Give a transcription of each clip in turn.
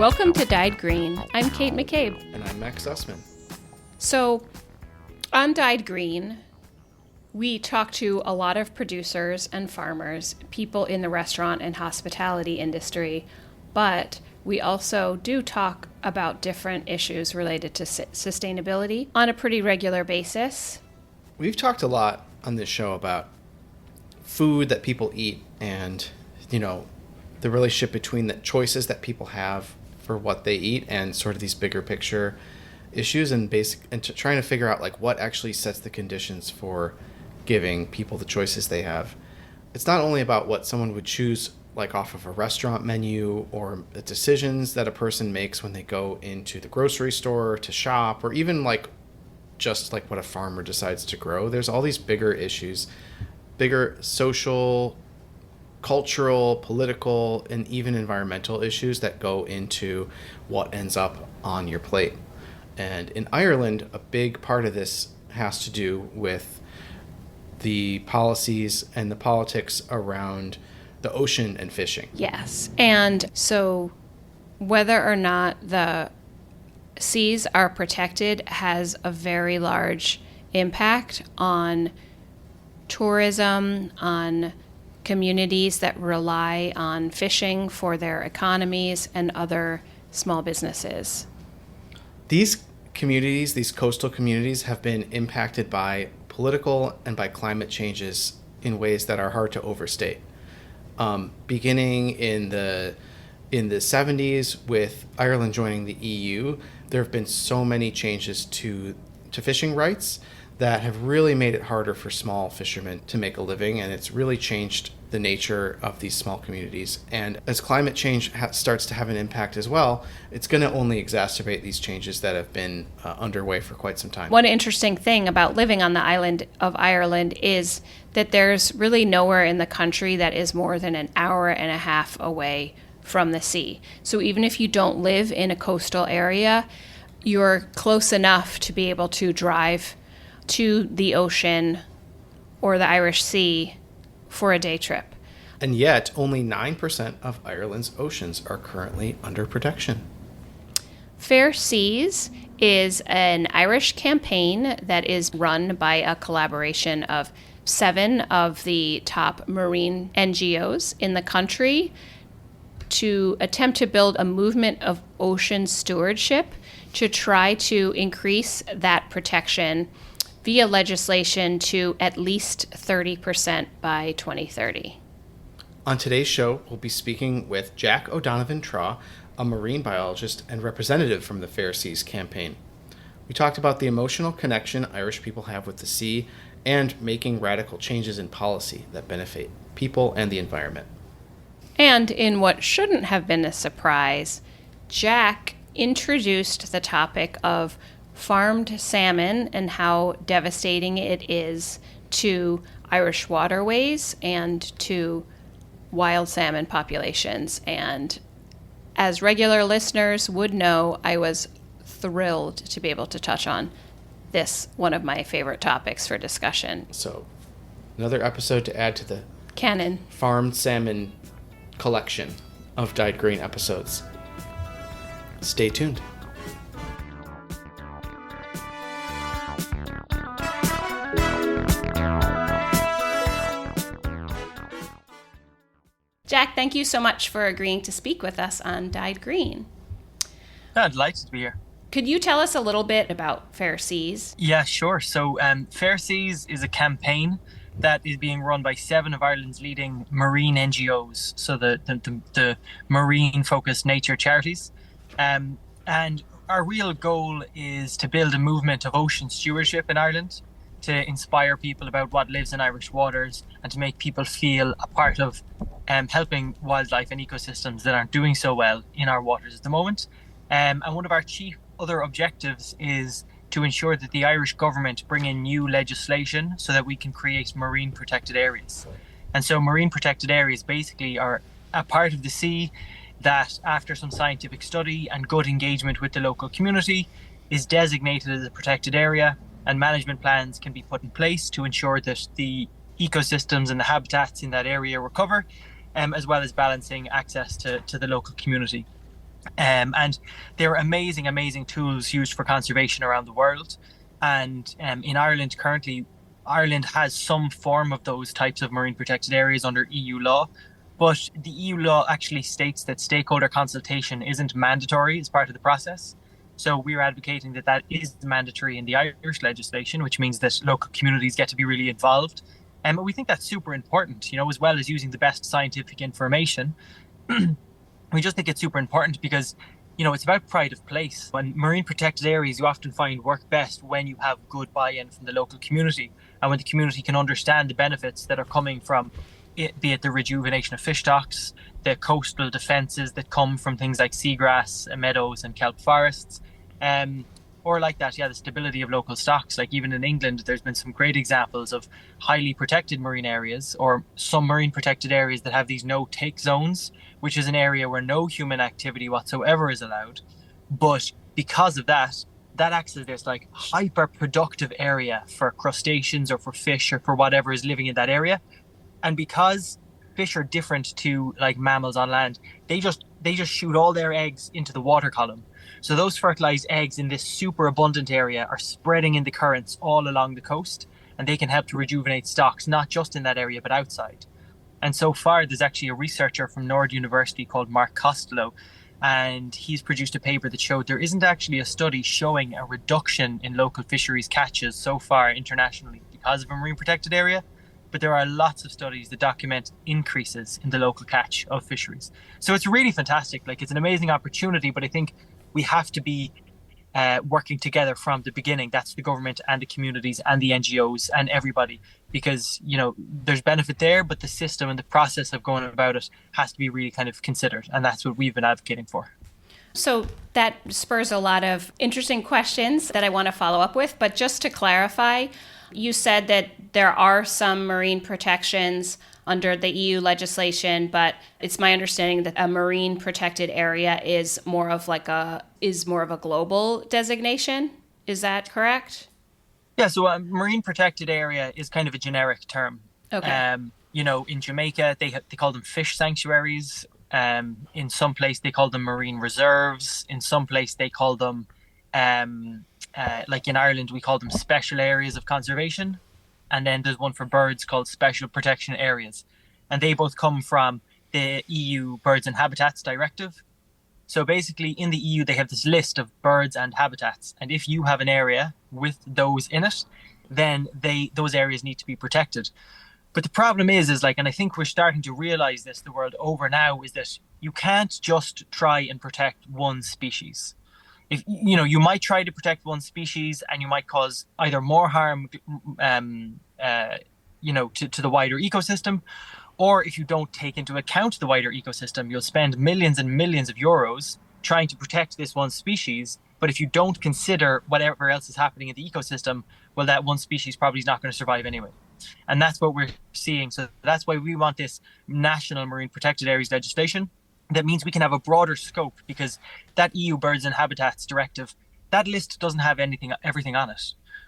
Welcome to Dyed Green. I'm Kate McCabe. And I'm Max Sussman. So, on Dyed Green, we talk to a lot of producers and farmers, people in the restaurant and hospitality industry, but we also do talk about different issues related to sustainability on a pretty regular basis. We've talked a lot on this show about food that people eat and, the relationship between the choices that people have for what they eat and sort of these bigger picture issues and trying to figure out what actually sets the conditions for giving people the choices they have. It's not only about what someone would choose off of a restaurant menu or the decisions that a person makes when they go into the grocery store to shop, or even just what a farmer decides to grow. There's all these bigger issues, bigger social, cultural, political, and even environmental issues that go into what ends up on your plate. And in Ireland, a big part of this has to do with the policies and the politics around the ocean and fishing. Yes. And so whether or not the seas are protected has a very large impact on tourism, on communities that rely on fishing for their economies and other small businesses. These communities, these coastal communities, have been impacted by political and by climate changes in ways that are hard to overstate. Beginning in the 70s with Ireland joining the EU, there have been so many changes to fishing rights that have really made it harder for small fishermen to make a living, and it's really changed the nature of these small communities. And as climate change starts to have an impact as well, it's going to only exacerbate these changes that have been underway for quite some time. One interesting thing about living on the island of Ireland is that there's really nowhere in the country that is more than an hour and a half away from the sea. So even if you don't live in a coastal area, you're close enough to be able to drive to the ocean or the Irish Sea for a day trip. And yet, only 9% of Ireland's oceans are currently under protection. Fair Seas is an Irish campaign that is run by a collaboration of 7 of the top marine NGOs in the country to attempt to build a movement of ocean stewardship to try to increase that protection via legislation to at least 30% by 2030. On today's show, we'll be speaking with Jack O'Donovan-Traw, a marine biologist and representative from the Fair Seas campaign. We talked about the emotional connection Irish people have with the sea and making radical changes in policy that benefit people and the environment. And in what shouldn't have been a surprise, Jack introduced the topic of farmed salmon and how devastating it is to Irish waterways and to wild salmon populations. And as regular listeners would know, I was thrilled to be able to touch on this, one of my favorite topics for discussion. So, another episode to add to the canon farmed salmon collection of Dyed Green episodes. Stay tuned. Jack, thank you so much for agreeing to speak with us on Dyed Green. I'm delighted to be here. Could you tell us a little bit about Fair Seas? Yeah, sure. So Fair Seas is a campaign that is being run by 7 of Ireland's leading marine NGOs, so the marine-focused nature charities. And our real goal is to build a movement of ocean stewardship in Ireland, to inspire people about what lives in Irish waters and to make people feel a part of helping wildlife and ecosystems that aren't doing so well in our waters at the moment. And one of our chief other objectives is to ensure that the Irish government bring in new legislation so that we can create marine protected areas. And so marine protected areas basically are a part of the sea that, after some scientific study and good engagement with the local community, is designated as a protected area, and management plans can be put in place to ensure that the ecosystems and the habitats in that area recover, as well as balancing access to the local community. And they're amazing, amazing tools used for conservation around the world. And in Ireland currently, Ireland has some form of those types of marine protected areas under EU law. But the EU law actually states that stakeholder consultation isn't mandatory as part of the process. So we're advocating that that is mandatory in the Irish legislation, which means that local communities get to be really involved. And we think that's super important, as well as using the best scientific information. We just think it's super important because, it's about pride of place. When marine protected areas, you often find work best when you have good buy-in from the local community and when the community can understand the benefits that are coming from it, be it the rejuvenation of fish stocks, the coastal defences that come from things like seagrass, meadows and kelp forests. Or like that, the stability of local stocks. Like even in England, there's been some great examples of highly protected marine areas or some marine protected areas that have these no-take zones, which is an area where no human activity whatsoever is allowed. But because of that, that acts as this like hyper productive area for crustaceans or for fish or for whatever is living in that area. And because fish are different to like mammals on land, they just shoot all their eggs into the water column. So those fertilized eggs in this super abundant area are spreading in the currents all along the coast, and they can help to rejuvenate stocks, not just in that area, but outside. And so far, there's actually a researcher from Nord University called Mark Costello, and he's produced a paper that showed there isn't actually a study showing a reduction in local fisheries catches so far internationally because of a marine protected area. But there are lots of studies that document increases in the local catch of fisheries. So it's really fantastic. Like it's an amazing opportunity, but I think we have to be working together from the beginning. That's the government and the communities and the NGOs and everybody, because, there's benefit there, but the system and the process of going about it has to be really kind of considered. And that's what we've been advocating for. So that spurs a lot of interesting questions that I want to follow up with. But just to clarify, you said that there are some marine protections under the EU legislation, but it's my understanding that a marine protected area is more of a global designation. Is that correct? Yeah, so a marine protected area is kind of a generic term. Okay. In Jamaica, they call them fish sanctuaries. In some place, they call them marine reserves. In some place, they call them, like in Ireland, we call them special areas of conservation. And then there's one for birds called special protection areas. And they both come from the EU Birds and Habitats Directive. So basically in the EU, they have this list of birds and habitats. And if you have an area with those in it, then those areas need to be protected. But the problem is like, and I think we're starting to realize this the world over now, is that you can't just try and protect one species. If you might try to protect one species and you might cause either more harm to the wider ecosystem, or if you don't take into account the wider ecosystem, you'll spend millions and millions of euros trying to protect this one species. But if you don't consider whatever else is happening in the ecosystem, well, that one species probably is not going to survive anyway. And that's what we're seeing. So that's why we want this national marine protected areas legislation. That means we can have a broader scope, because that EU Birds and Habitats Directive, that list doesn't have everything on it.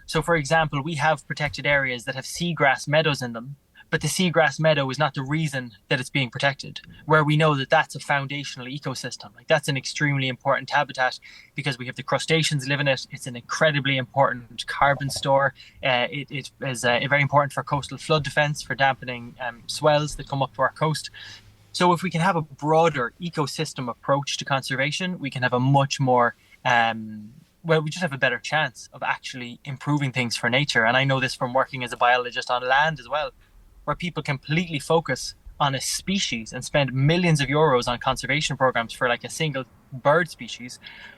So, for example, we have protected areas that have seagrass meadows in them, but the seagrass meadow is not the reason that it's being protected, where we know that that's a foundational ecosystem. Like that's an extremely important habitat because we have the crustaceans live in it. It's an incredibly important carbon store. It is very important for coastal flood defense, for dampening swells that come up to our coast. So if we can have a broader ecosystem approach to conservation, we can have a much more, we just have a better chance of actually improving things for nature. And I know this from working as a biologist on land as well, where people completely focus on a species and spend millions of euros on conservation programs for like a single bird species,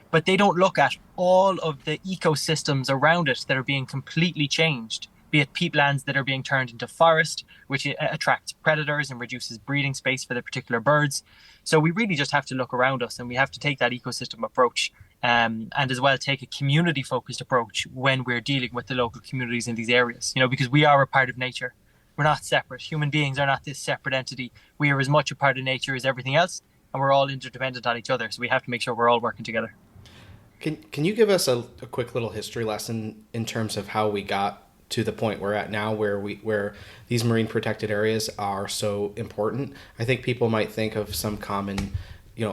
but they don't look at all of the ecosystems around it that are being completely changed. Be it peatlands that are being turned into forest, which attracts predators and reduces breeding space for the particular birds. So we really just have to look around us, and we have to take that ecosystem approach and as well take a community focused approach when we're dealing with the local communities in these areas, because we are a part of nature. We're not separate. Human beings are not this separate entity. We are as much a part of nature as everything else, and we're all interdependent on each other. So we have to make sure we're all working together. Can you give us a quick little history lesson in terms of how we got to the point we're at now, where these marine protected areas are so important? I think people might think of some common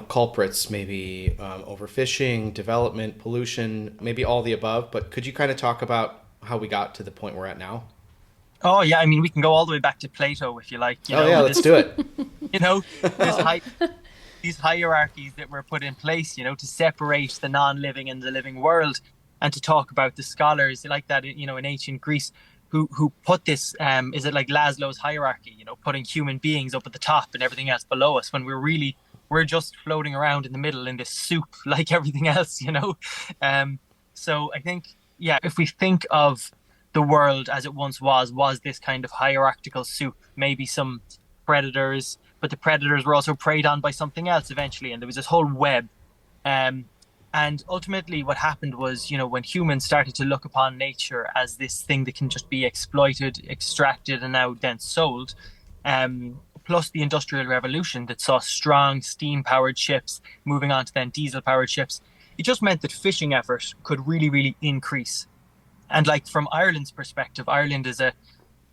culprits, maybe overfishing, development, pollution, maybe all the above. But could you kind of talk about how we got to the point we're at now? Oh yeah, I mean we can go all the way back to Plato if you like. Oh yeah, let's do it. You know, this Oh. these hierarchies that were put in place, to separate the non-living and the living world, and to talk about the scholars like that, in ancient Greece, who put this, is it like Maslow's hierarchy, putting human beings up at the top and everything else below us, when we're just floating around in the middle in this soup like everything else. So I think, yeah, if we think of the world as it once was this kind of hierarchical soup, maybe some predators, but the predators were also preyed on by something else eventually, and there was this whole web. And ultimately, what happened was, when humans started to look upon nature as this thing that can just be exploited, extracted, and now then sold, plus the Industrial Revolution that saw strong steam-powered ships moving on to then diesel-powered ships, it just meant that fishing effort could really, really increase. And like from Ireland's perspective, Ireland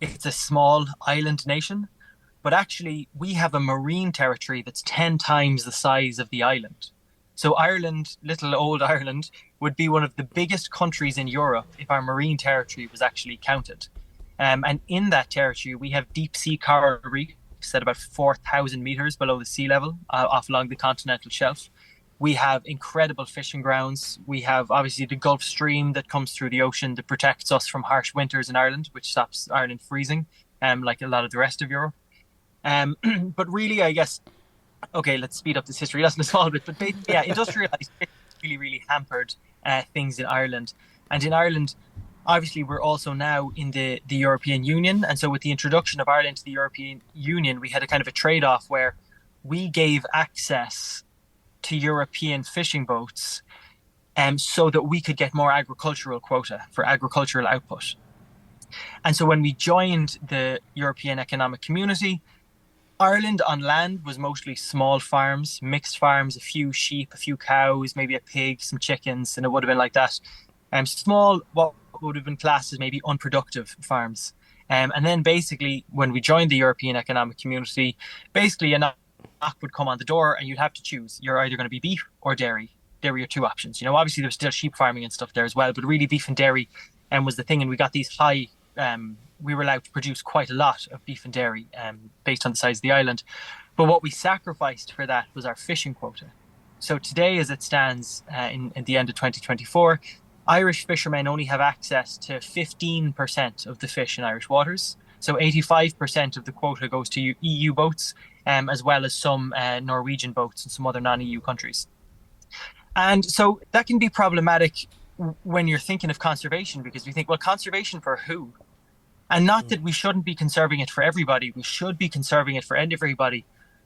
it's a small island nation, but actually we have a marine territory that's 10 times the size of the island. So Ireland, little old Ireland, would be one of the biggest countries in Europe if our marine territory was actually counted. And in that territory, we have deep sea coral reefs at about 4,000 meters below the sea level, off along the continental shelf. We have incredible fishing grounds. We have obviously the Gulf Stream that comes through the ocean that protects us from harsh winters in Ireland, which stops Ireland freezing, like a lot of the rest of Europe. But really, I guess, okay, let's speed up this history lesson a small bit. But yeah, industrialized fishing really, really hampered things in Ireland. And in Ireland, obviously, we're also now in the European Union. And so with the introduction of Ireland to the European Union, we had a kind of a trade-off where we gave access to European fishing boats so that we could get more agricultural quota for agricultural output. And so when we joined the European Economic Community, Ireland on land was mostly small farms, mixed farms, a few sheep, a few cows, maybe a pig, some chickens, and it would have been like that. Small, what would have been classed as maybe unproductive farms. And then basically, when we joined the European Economic Community, basically a knock would come on the door and you'd have to choose. You're either going to be beef or dairy. There were your two options. Obviously there was still sheep farming and stuff there as well, but really beef and dairy was the thing. And we got these high, we were allowed to produce quite a lot of beef and dairy based on the size of the island. But what we sacrificed for that was our fishing quota. So today, as it stands in the end of 2024, Irish fishermen only have access to 15% of the fish in Irish waters. So 85% of the quota goes to EU boats, as well as some Norwegian boats and some other non-EU countries. And so that can be problematic when you're thinking of conservation, because we think, well, conservation for who? And not that we shouldn't be conserving it for everybody. We should be conserving it for everybody.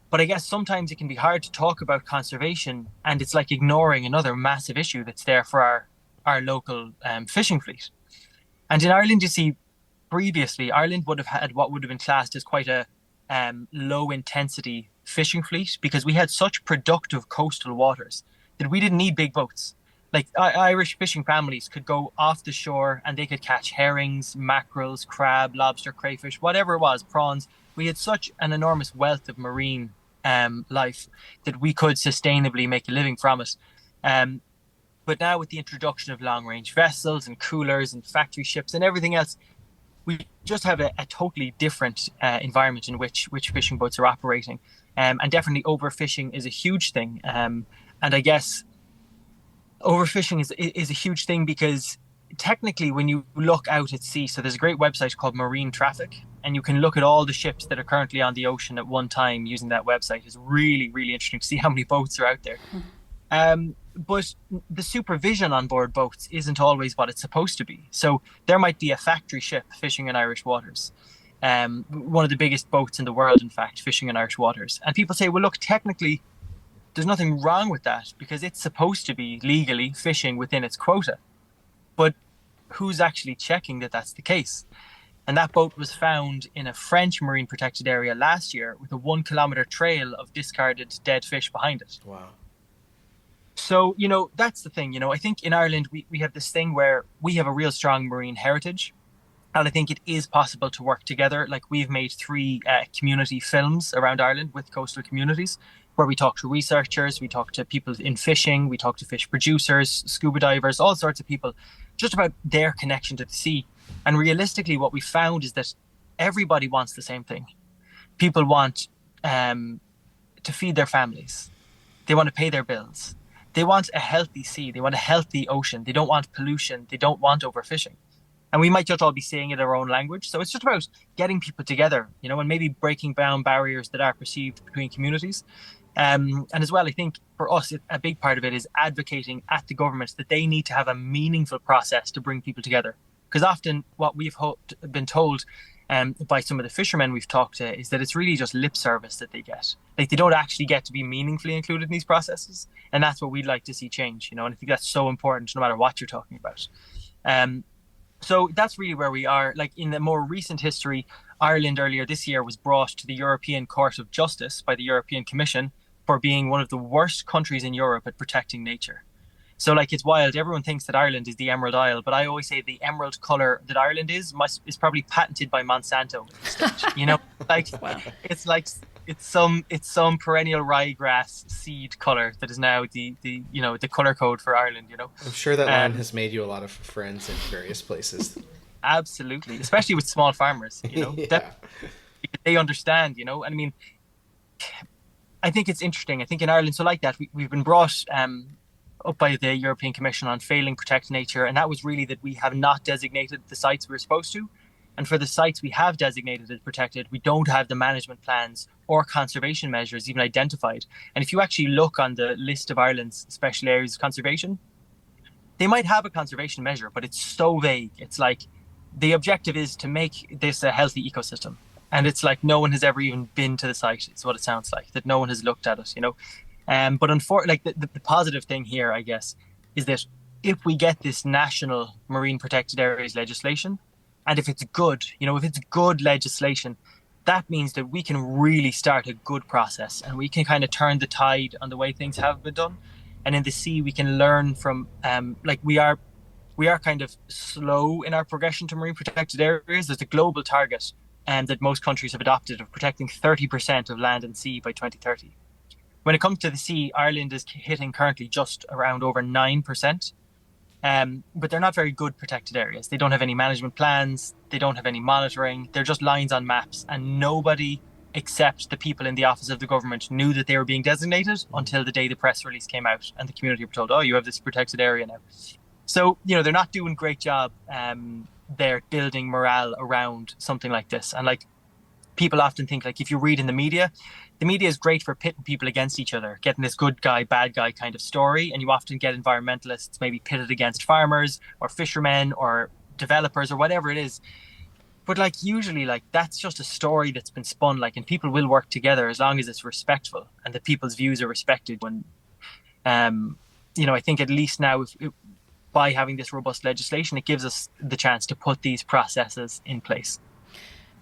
But I guess sometimes it can be hard to talk about conservation, and it's like ignoring another massive issue that's there for our local fishing fleet. And in Ireland, you see, previously, Ireland would have had what would have been classed as quite a low intensity fishing fleet, because we had such productive coastal waters that we didn't need big boats. Like Irish fishing families could go off the shore and they could catch herrings, mackerels, crab, lobster, crayfish, whatever it was, prawns. We had such an enormous wealth of marine life that we could sustainably make a living from it. But now with the introduction of long range vessels and coolers and factory ships and everything else, we just have a totally different environment in which fishing boats are operating. And definitely overfishing is a huge thing. And I guess overfishing is a huge thing because technically when you look out at sea, so there's a great website called Marine Traffic, and you can look at all the ships that are currently on the ocean at one time using that website. It's really, really interesting to see how many boats are out there. But the supervision on board boats isn't always what it's supposed to be. So there might be a factory ship fishing in Irish waters. One of the biggest boats in the world, in fact, fishing in Irish waters. And people say, well, look, technically, there's nothing wrong with that because it's supposed to be legally fishing within its quota. But who's actually checking that that's the case? And that boat was found in a French marine protected area last year with a 1 kilometer trail of discarded dead fish behind it. Wow. So, that's the thing. I think in Ireland, we have this thing where we have a real strong marine heritage. And I think it is possible to work together. Like we've made 3 community films around Ireland with coastal communities. where we talk to researchers, we talk to people in fishing, we talk to fish producers, scuba divers, all sorts of people, just about their connection to the sea. And realistically, what we found is that everybody wants the same thing. People want to feed their families. They want to pay their bills. They want a healthy sea. They want a healthy ocean. They don't want pollution. They don't want overfishing. And we might just all be saying it in our own language. So it's just about getting people together, and maybe breaking down barriers that are perceived between communities. And as well, I think for us, a big part of it is advocating at the governments that they need to have a meaningful process to bring people together. Because often what we've been told by some of the fishermen we've talked to is that it's really just lip service that they get. Like, they don't actually get to be meaningfully included in these processes. And that's what we'd like to see change, and I think that's so important no matter what you're talking about. So that's really where we are. Like, in the more recent history, Ireland earlier this year was brought to the European Court of Justice by the European Commission for being one of the worst countries in Europe at protecting nature. So, like, it's wild. Everyone thinks that Ireland is the Emerald Isle, but I always say the emerald color that Ireland is probably patented by Monsanto. Like, wow. It's some perennial ryegrass seed color that is now the color code for Ireland. I'm sure that line has made you a lot of friends in various places. Absolutely, especially with small farmers. Yeah. They understand. And I mean, I think it's interesting. I think in Ireland, so like that, we've been brought up by the European Commission on failing protect nature, and that was really that we have not designated the sites we were supposed to. And for the sites we have designated as protected, we don't have the management plans or conservation measures even identified. And if you actually look on the list of Ireland's special areas of conservation, they might have a conservation measure, but it's so vague. It's like the objective is to make this a healthy ecosystem. And it's like no one has ever even been to the site. It's what it sounds like, that no one has looked at it, But unfortunately, the positive thing here, I guess, is that if we get this national marine protected areas legislation, and if it's good, if it's good legislation, that means that we can really start a good process, and we can kind of turn the tide on the way things have been done. And in the sea, we can learn from, we are kind of slow in our progression to marine protected areas. There's a global target that most countries have adopted of protecting 30% of land and sea by 2030. When it comes to the sea, Ireland is hitting currently just around over 9%. But they're not very good protected areas. They don't have any management plans. They don't have any monitoring. They're just lines on maps. And nobody except the people in the office of the government knew that they were being designated until the day the press release came out and the community were told, oh, you have this protected area now. So, they're not doing a great job. They're building morale around something like this. And like, people often think, like, if you read in the media is great for pitting people against each other, getting this good guy, bad guy kind of story. And you often get environmentalists maybe pitted against farmers or fishermen or developers or whatever it is. But like, usually, like, that's just a story that's been spun, like, and people will work together as long as it's respectful and that people's views are respected. When, I think at least now, by having this robust legislation, it gives us the chance to put these processes in place.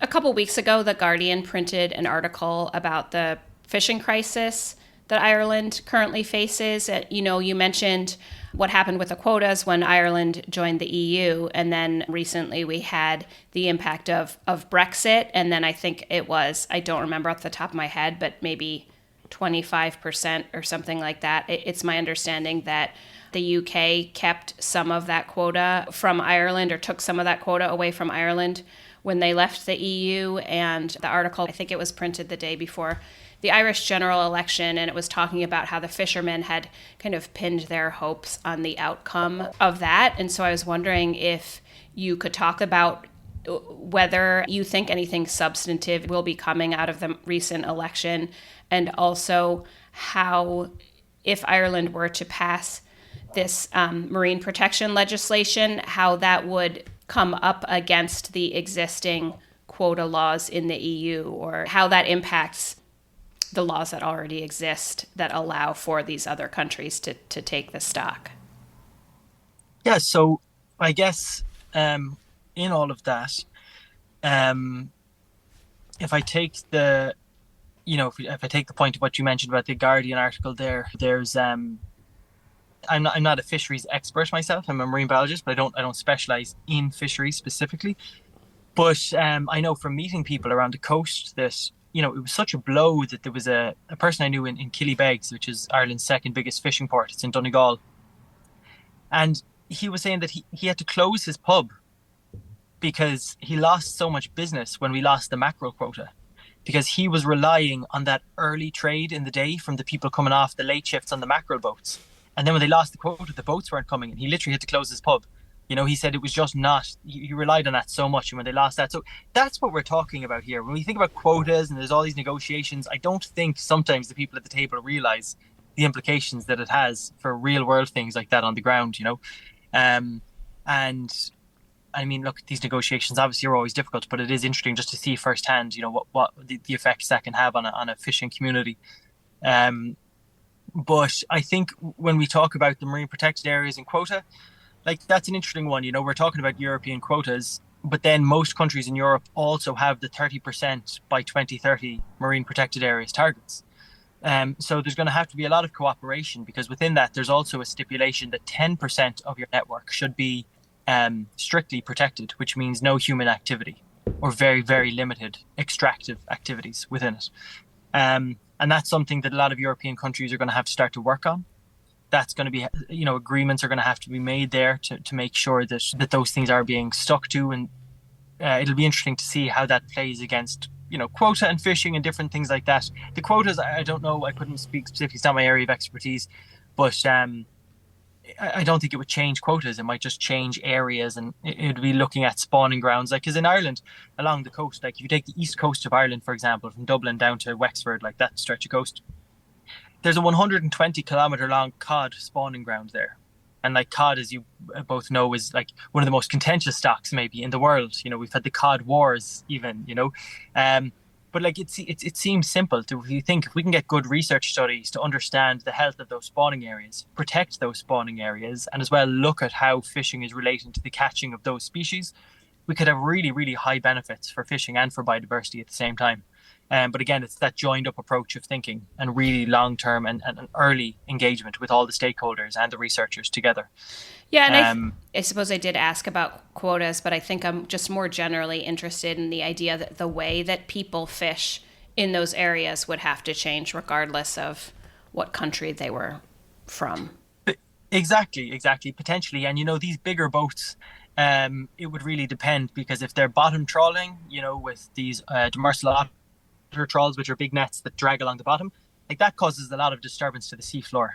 A couple weeks ago, The Guardian printed an article about the fishing crisis that Ireland currently faces. You mentioned what happened with the quotas when Ireland joined the EU, and then recently we had the impact of Brexit, and then I think it was, I don't remember off the top of my head, but maybe 25% or something like that. It's my understanding that the UK kept some of that quota from Ireland, or took some of that quota away from Ireland when they left the EU. And the article, I think it was printed the day before the Irish general election, and it was talking about how the fishermen had kind of pinned their hopes on the outcome of that. And so I was wondering if you could talk about whether you think anything substantive will be coming out of the recent election, and also how, if Ireland were to pass this marine protection legislation, how that would come up against the existing quota laws in the EU, or how that impacts the laws that already exist that allow for these other countries to take the stock. Yeah, so I guess in all of that, if I take the, if I take the point of what you mentioned about the Guardian article there's I'm not a fisheries expert myself. I'm a marine biologist, but I don't specialize in fisheries specifically. But I know from meeting people around the coast that it was such a blow that there was a person I knew in Killybegs, which is Ireland's second biggest fishing port. It's in Donegal. And he was saying that he had to close his pub because he lost so much business when we lost the mackerel quota, because he was relying on that early trade in the day from the people coming off the late shifts on the mackerel boats. And then when they lost the quota, the boats weren't coming, and he literally had to close his pub. He said it was just not, he relied on that so much, and when they lost that. So that's what we're talking about here. When we think about quotas and there's all these negotiations, I don't think sometimes the people at the table realize the implications that it has for real world things like that on the ground, And I mean, look, these negotiations obviously are always difficult, but it is interesting just to see firsthand, what the effects that can have on a fishing community. But I think when we talk about the marine protected areas and quota, like that's an interesting one. We're talking about European quotas, but then most countries in Europe also have the 30% by 2030 marine protected areas targets. So there's going to have to be a lot of cooperation, because within that, there's also a stipulation that 10% of your network should be strictly protected, which means no human activity or very, very limited extractive activities within it. And that's something that a lot of European countries are going to have to start to work on. That's going to be, agreements are going to have to be made there to make sure that those things are being stuck to. And it'll be interesting to see how that plays against, quota and fishing and different things like that. The quotas, I don't know, I couldn't speak specifically, it's not my area of expertise, but I don't think it would change quotas. It might just change areas, and it would be looking at spawning grounds. Like, because in Ireland, along the coast, like if you take the east coast of Ireland, for example, from Dublin down to Wexford, like that stretch of coast, there's a 120-kilometer long cod spawning ground there. And like cod, as you both know, is like one of the most contentious stocks maybe in the world. We've had the cod wars even, but like it seems simple to, if we can get good research studies to understand the health of those spawning areas, protect those spawning areas, and as well look at how fishing is relating to the catching of those species, we could have really, really high benefits for fishing and for biodiversity at the same time. But again, it's that joined up approach of thinking and really long-term and early engagement with all the stakeholders and the researchers together. Yeah, and I suppose I did ask about quotas, but I think I'm just more generally interested in the idea that the way that people fish in those areas would have to change regardless of what country they were from. Exactly, potentially. And, these bigger boats, it would really depend, because if they're bottom trawling, with these demersal otter trawls, which are big nets that drag along the bottom, like that causes a lot of disturbance to the seafloor.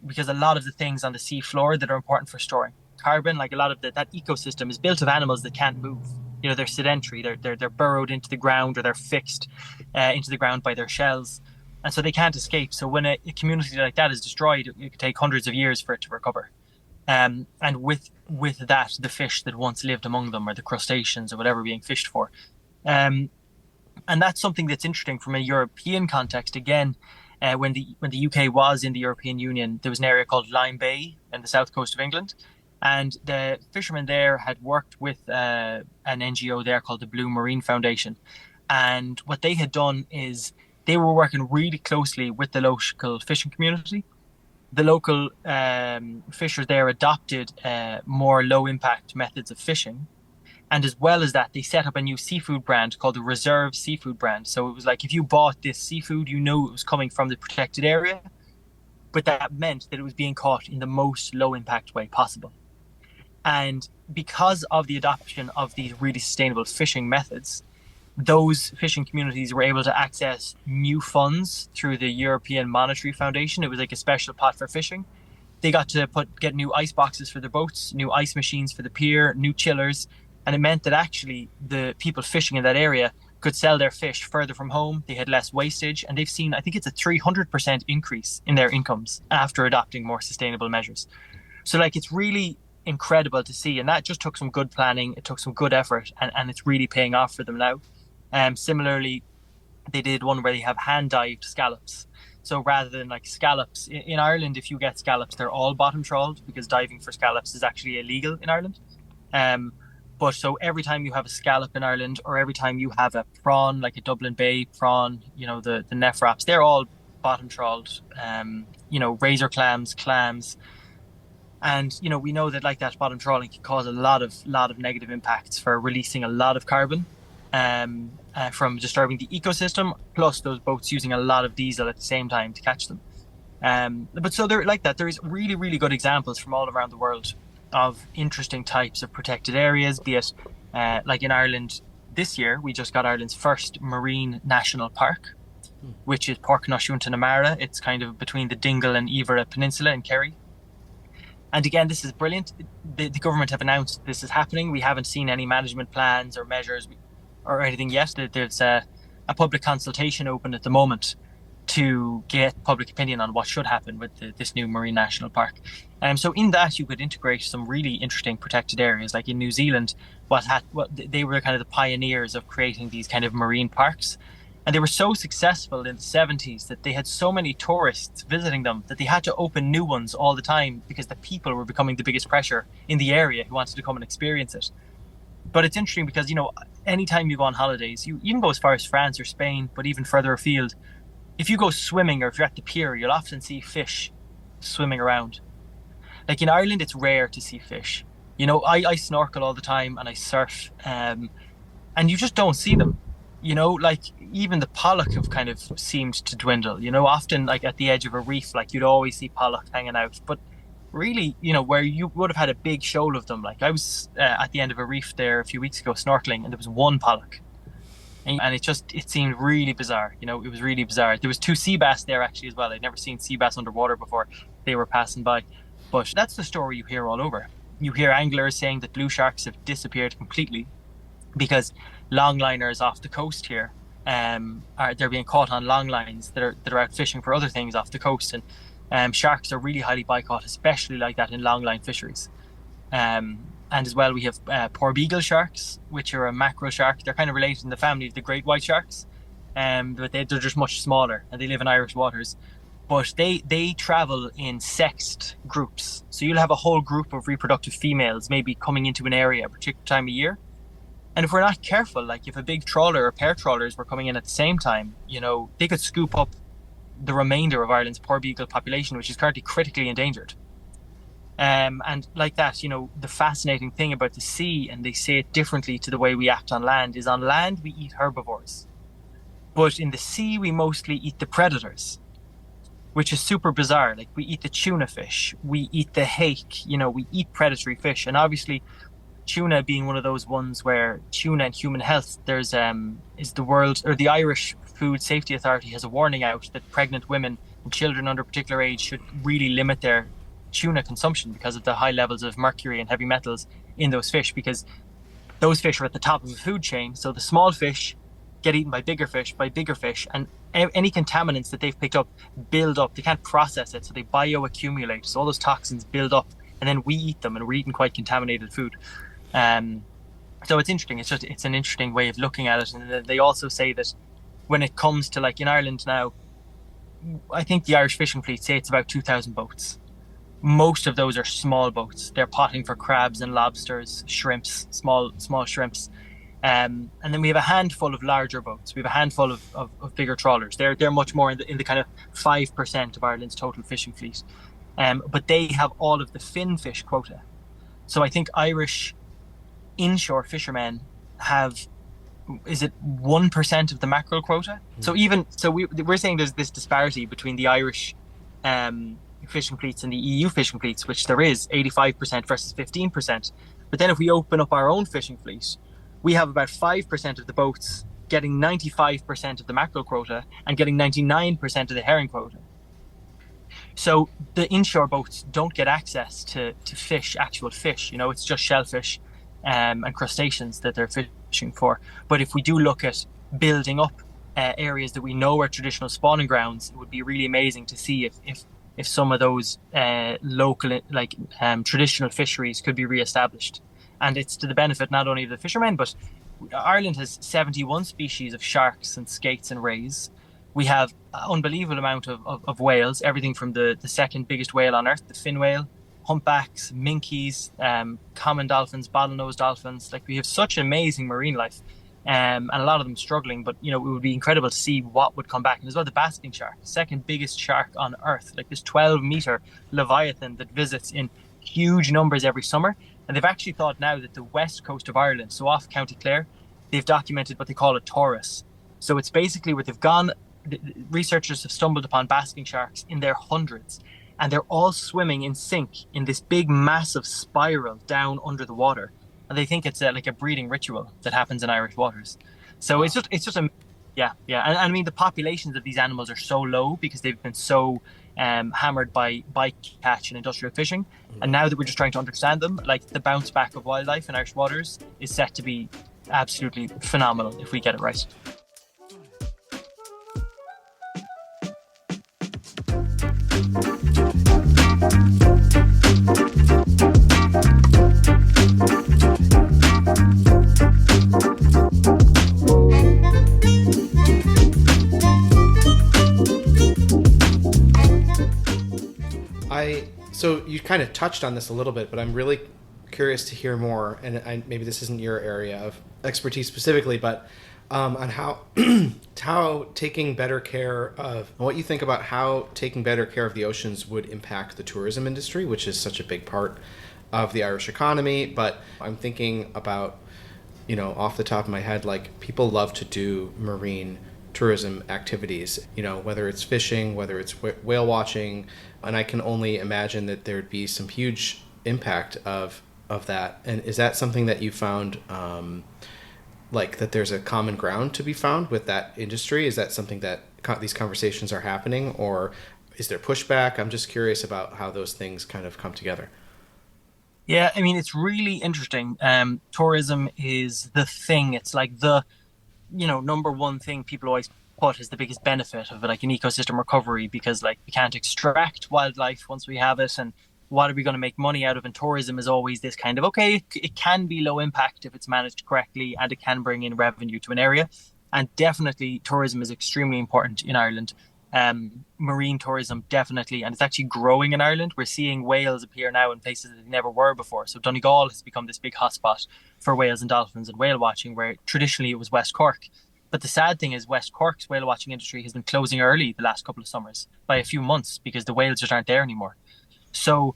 Because a lot of the things on the seafloor that are important for storing carbon, like a lot of that ecosystem is built of animals that can't move. They're sedentary, they're burrowed into the ground, or they're fixed into the ground by their shells, and so they can't escape. So when a community like that is destroyed, it could take hundreds of years for it to recover. And with that, the fish that once lived among them, or the crustaceans or whatever being fished for. And that's something that's interesting from a European context. Again, when the UK was in the European Union, there was an area called Lyme Bay in the south coast of England, and the fishermen there had worked with an NGO there called the Blue Marine Foundation. And what they had done is they were working really closely with the local fishing community. The local fishers there adopted more low-impact methods of fishing. And as well as that, they set up a new seafood brand called the Reserve Seafood brand. So it was like, if you bought this seafood, you knew it was coming from the protected area, but that meant that it was being caught in the most low impact way possible. And because of the adoption of these really sustainable fishing methods, those fishing communities were able to access new funds through the European Monetary Foundation. It was like a special pot for fishing. They got to get new ice boxes for their boats, new ice machines for the pier, new chillers. And it meant that actually the people fishing in that area could sell their fish further from home. They had less wastage, and they've seen, I think it's a 300% increase in their incomes after adopting more sustainable measures. So like, it's really incredible to see. And that just took some good planning. It took some good effort, and it's really paying off for them now. Similarly, they did one where they have hand-dived scallops. So rather than like scallops in Ireland, if you get scallops, they're all bottom trawled, because diving for scallops is actually illegal in Ireland. But so every time you have a scallop in Ireland, or every time you have a prawn, like a Dublin Bay prawn, the nephrops, they're all bottom trawled, razor clams. And, we know that like that bottom trawling can cause a lot of negative impacts for releasing a lot of carbon. from disturbing the ecosystem, plus those boats using a lot of diesel at the same time to catch them. But so there, like that, there's really, really good examples from all around the world of interesting types of protected areas, be it like in Ireland this year, we just got Ireland's first marine national park, which is Páirc Náisiúnta na Mara. It's kind of between the Dingle and Iveragh Peninsula in Kerry. And again, this is brilliant. The government have announced this is happening. We haven't seen any management plans or measures or anything yet. There's a public consultation open at the moment to get public opinion on what should happen with this new marine national park. So in that, you could integrate some really interesting protected areas. Like in New Zealand, they were kind of the pioneers of creating these kind of marine parks. And they were so successful in the 70s that they had so many tourists visiting them that they had to open new ones all the time because the people were becoming the biggest pressure in the area who wanted to come and experience it. But it's interesting because, anytime you go on holidays, you can go as far as France or Spain, but even further afield, if you go swimming or if you're at the pier, you'll often see fish swimming around. Like in Ireland, it's rare to see fish. I snorkel all the time and I surf, and you just don't see them. Like even the pollock have kind of seemed to dwindle. Often like at the edge of a reef, like you'd always see pollock hanging out. But really, where you would have had a big shoal of them. Like I was at the end of a reef there a few weeks ago snorkeling, and there was one pollock. And it seemed really bizarre. It was really bizarre. There was 2 sea bass there actually as well. I'd never seen sea bass underwater before. They were passing by. But that's the story you hear all over. You hear anglers saying that blue sharks have disappeared completely because longliners off the coast here they're being caught on long lines that are out fishing for other things off the coast, and sharks are really highly bycaught, especially like that in longline fisheries. And as well, we have porbeagle sharks, which are a mackerel shark. They're kind of related in the family of the great white sharks, but they're just much smaller and they live in Irish waters. But they travel in sexed groups. So you'll have a whole group of reproductive females maybe coming into an area at a particular time of year. And if we're not careful, like if a big trawler or pair trawlers were coming in at the same time, they could scoop up the remainder of Ireland's porbeagle population, which is currently critically endangered. And like that, the fascinating thing about the sea, and they say it differently to the way we act on land, is on land we eat herbivores. But in the sea, we mostly eat the predators, which is super bizarre. Like we eat the tuna fish, we eat the hake, we eat predatory fish. And obviously tuna being one of those ones where tuna and human health, there's the Irish Food Safety Authority has a warning out that pregnant women and children under a particular age should really limit their tuna consumption because of the high levels of mercury and heavy metals in those fish, because those fish are at the top of the food chain. So the small fish get eaten by bigger fish, and any contaminants that they've picked up build up. They can't process it, so they bioaccumulate. So all those toxins build up, and then we eat them, and we're eating quite contaminated food. So it's interesting. It's an interesting way of looking at it. And they also say that when it comes to, like in Ireland now, I think the Irish fishing fleet say it's about 2,000 boats. Most of those are small boats. They're potting for crabs and lobsters, shrimps, small shrimps. And then we have a handful of larger boats. We have a handful of bigger trawlers. They're much more in the kind of 5% of Ireland's total fishing fleet. But they have all of the fin fish quota. So I think Irish inshore fishermen have, is it 1% of the mackerel quota? So we're saying there's this disparity between the Irish fishing fleets and the EU fishing fleets, which there is 85% versus 15%. But then if we open up our own fishing fleet, we have about 5% of the boats getting 95% of the mackerel quota and getting 99% of the herring quota. So the inshore boats don't get access to fish, actual fish. It's just shellfish and crustaceans that they're fishing for. But if we do look at building up areas that we know are traditional spawning grounds, it would be really amazing to see if some of those local, traditional fisheries could be re-established. And it's to the benefit not only of the fishermen, but Ireland has 71 species of sharks and skates and rays. We have an unbelievable amount of whales, everything from the second biggest whale on earth, the fin whale, humpbacks, minkies, common dolphins, bottlenose dolphins. Like we have such amazing marine life, and a lot of them struggling, but it would be incredible to see what would come back. And as well, the basking shark, the second biggest shark on earth, like this 12-meter leviathan that visits in huge numbers every summer. And they've actually thought now that the west coast of Ireland, so off County Clare, they've documented what they call a torus. So it's basically where researchers have stumbled upon basking sharks in their hundreds, and they're all swimming in sync in this big, massive spiral down under the water. And they think it's like a breeding ritual that happens in Irish waters. So Wow. it's just a, yeah, yeah. And I mean, the populations of these animals are so low because they've been so hammered by bycatch and industrial fishing. And now that we're just trying to understand them, like the bounce back of wildlife in Irish waters is set to be absolutely phenomenal if we get it right. So you kind of touched on this a little bit, but I'm really curious to hear more. And maybe this isn't your area of expertise specifically, but on how taking better care of what you think about how taking better care of the oceans would impact the tourism industry, which is such a big part of the Irish economy. But I'm thinking about, off the top of my head, like people love to do marine tourism activities, whether it's fishing, whether it's whale watching, and I can only imagine that there'd be some huge impact of that. And is that something that you found, like that there's a common ground to be found with that industry? Is that something that these conversations are happening, or is there pushback? I'm just curious about how those things kind of come together. Yeah, I mean, it's really interesting. Tourism is the thing. It's like the number one thing people always put as the biggest benefit of like an ecosystem recovery, because like we can't extract wildlife once we have it, and what are we going to make money out of? And tourism is always this kind of, okay, it can be low impact if it's managed correctly, and it can bring in revenue to an area. And definitely tourism is extremely important in Ireland. Marine tourism, definitely, and it's actually growing in Ireland. We're seeing whales appear now in places that they never were before. So Donegal has become this big hotspot for whales and dolphins and whale watching, where traditionally it was West Cork. But the sad thing is West Cork's whale watching industry has been closing early the last couple of summers by a few months because the whales just aren't there anymore. So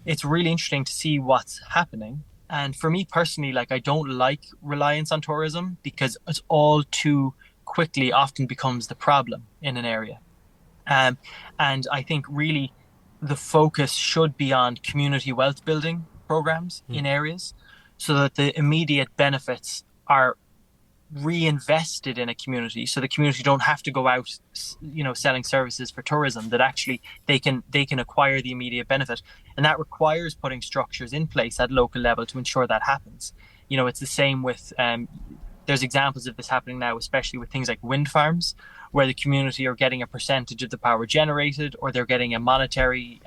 it's really interesting to see what's happening. And for me personally, like I don't like reliance on tourism because it's all too quickly often becomes the problem in an area. And I think really the focus should be on community wealth building programs in areas so that the immediate benefits are reinvested in a community, so the community don't have to go out selling services for tourism, that actually they can acquire the immediate benefit. And that requires putting structures in place at local level to ensure that happens. It's the same with there's examples of this happening now, especially with things like wind farms, where the community are getting a percentage of the power generated, or they're getting a monetary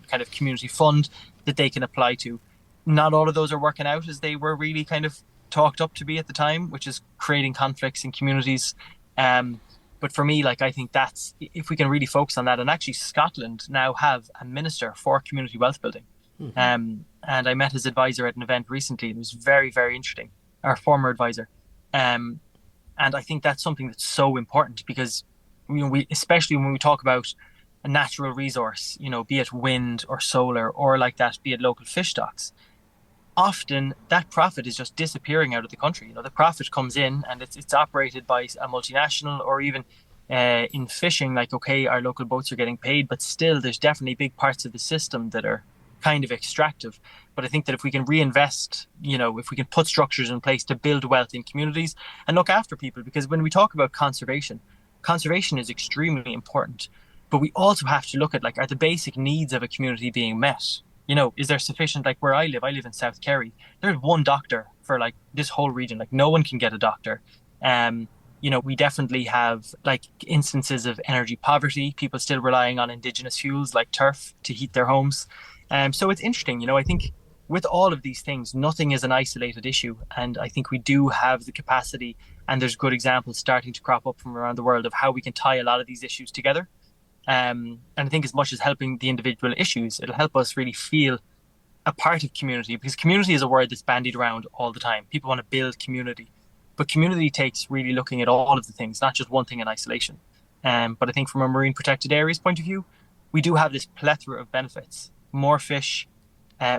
kind of community fund that they can apply to. Not all of those are working out as they were really kind of talked up to be at the time, which is creating conflicts in communities. But for me, like I think that's, if we can really focus on that, and actually Scotland now have a minister for community wealth building. And I met his advisor at an event recently, and it was very, very interesting, our former advisor. And I think that's something that's so important because we especially when we talk about a natural resource, be it wind or solar or like that, be it local fish stocks, often that profit is just disappearing out of the country. The profit comes in and it's operated by a multinational, or even in fishing, like, okay, our local boats are getting paid, but still there's definitely big parts of the system that are kind of extractive. But I think that if we can reinvest, if we can put structures in place to build wealth in communities and look after people, because when we talk about conservation is extremely important, but we also have to look at, like, are the basic needs of a community being met? Is there sufficient, like where I live in South Kerry, there's one doctor for like this whole region, like no one can get a doctor. We definitely have like instances of energy poverty, people still relying on indigenous fuels like turf to heat their homes. So it's interesting, I think with all of these things, nothing is an isolated issue. And I think we do have the capacity, and there's good examples starting to crop up from around the world of how we can tie a lot of these issues together. And I think as much as helping the individual issues, it'll help us really feel a part of community, because community is a word that's bandied around all the time. People want to build community, but community takes really looking at all of the things, not just one thing in isolation. But I think from a marine protected areas point of view, we do have this plethora of benefits: more fish,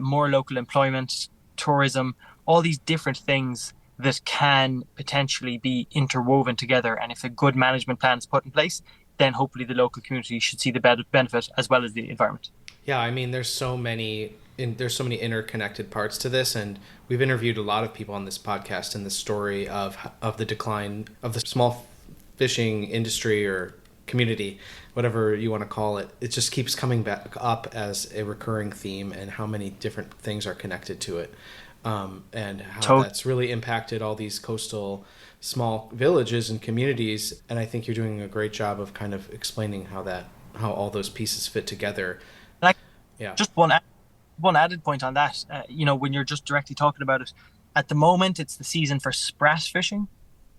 more local employment, tourism, all these different things that can potentially be interwoven together. And if a good management plan is put in place, then hopefully the local community should see the benefit as well as the environment. Yeah, I mean, there's so many interconnected parts to this, and we've interviewed a lot of people on this podcast, and the story of the decline of the small fishing industry or community, whatever you want to call it. It just keeps coming back up as a recurring theme, and how many different things are connected to it, and how that's really impacted all these coastal small villages and communities. And I think you're doing a great job of kind of explaining how all those pieces fit together. Yeah. Just one added point on that, when you're just directly talking about it, at the moment it's the season for sprat fishing.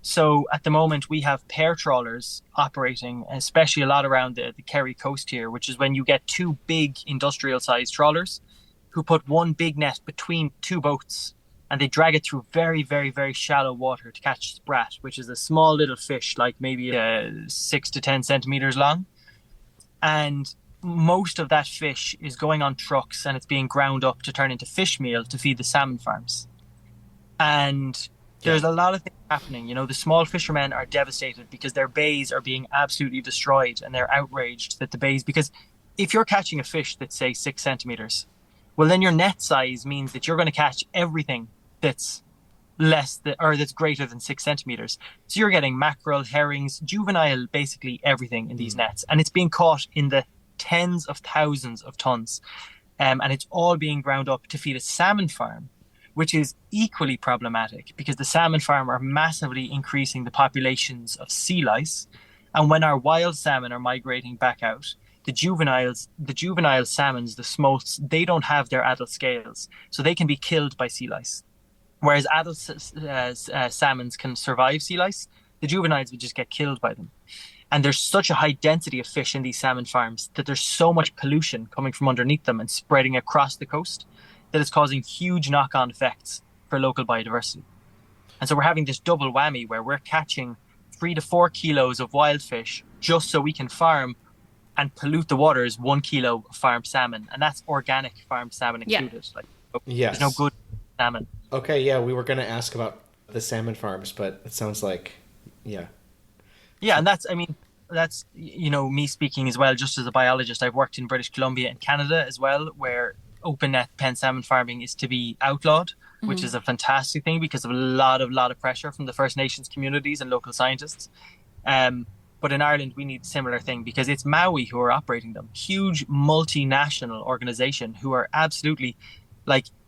So at the moment we have pair trawlers operating, especially a lot around the Kerry coast here, which is when you get two big industrial sized trawlers who put one big net between two boats, and they drag it through very, very, very shallow water to catch sprat, which is a small little fish, like maybe 6 to 10 centimeters long. And most of that fish is going on trucks and it's being ground up to turn into fish meal to feed the salmon farms. And there's a lot of things happening. The small fishermen are devastated because their bays are being absolutely destroyed, and they're outraged that the bays, because if you're catching a fish that's say 6 centimeters, well, then your net size means that you're going to catch everything that's that's greater than 6 centimeters. So you're getting mackerel, herrings, juvenile, basically everything in these nets, and it's being caught in the tens of thousands of tons, and it's all being ground up to feed a salmon farm, which is equally problematic because the salmon farm are massively increasing the populations of sea lice. And when our wild salmon are migrating back out, the juvenile salmons, the smolts, they don't have their adult scales, so they can be killed by sea lice. Whereas adult salmons can survive sea lice, the juveniles would just get killed by them. And there's such a high density of fish in these salmon farms that there's so much pollution coming from underneath them and spreading across the coast that it's causing huge knock-on effects for local biodiversity. And so we're having this double whammy where we're catching 3 to 4 kilos of wild fish just so we can farm and pollute the waters 1 kilo of farmed salmon. And that's organic farmed salmon included. Yes. There's no good salmon. Okay, yeah, we were going to ask about the salmon farms, but it sounds like, yeah. Yeah, and that's me speaking as well, just as a biologist. I've worked in British Columbia and Canada as well, where open net pen salmon farming is to be outlawed, which is a fantastic thing because of a lot of pressure from the First Nations communities and local scientists. But in Ireland, we need a similar thing because it's Maui who are operating them. Huge multinational organization who are absolutely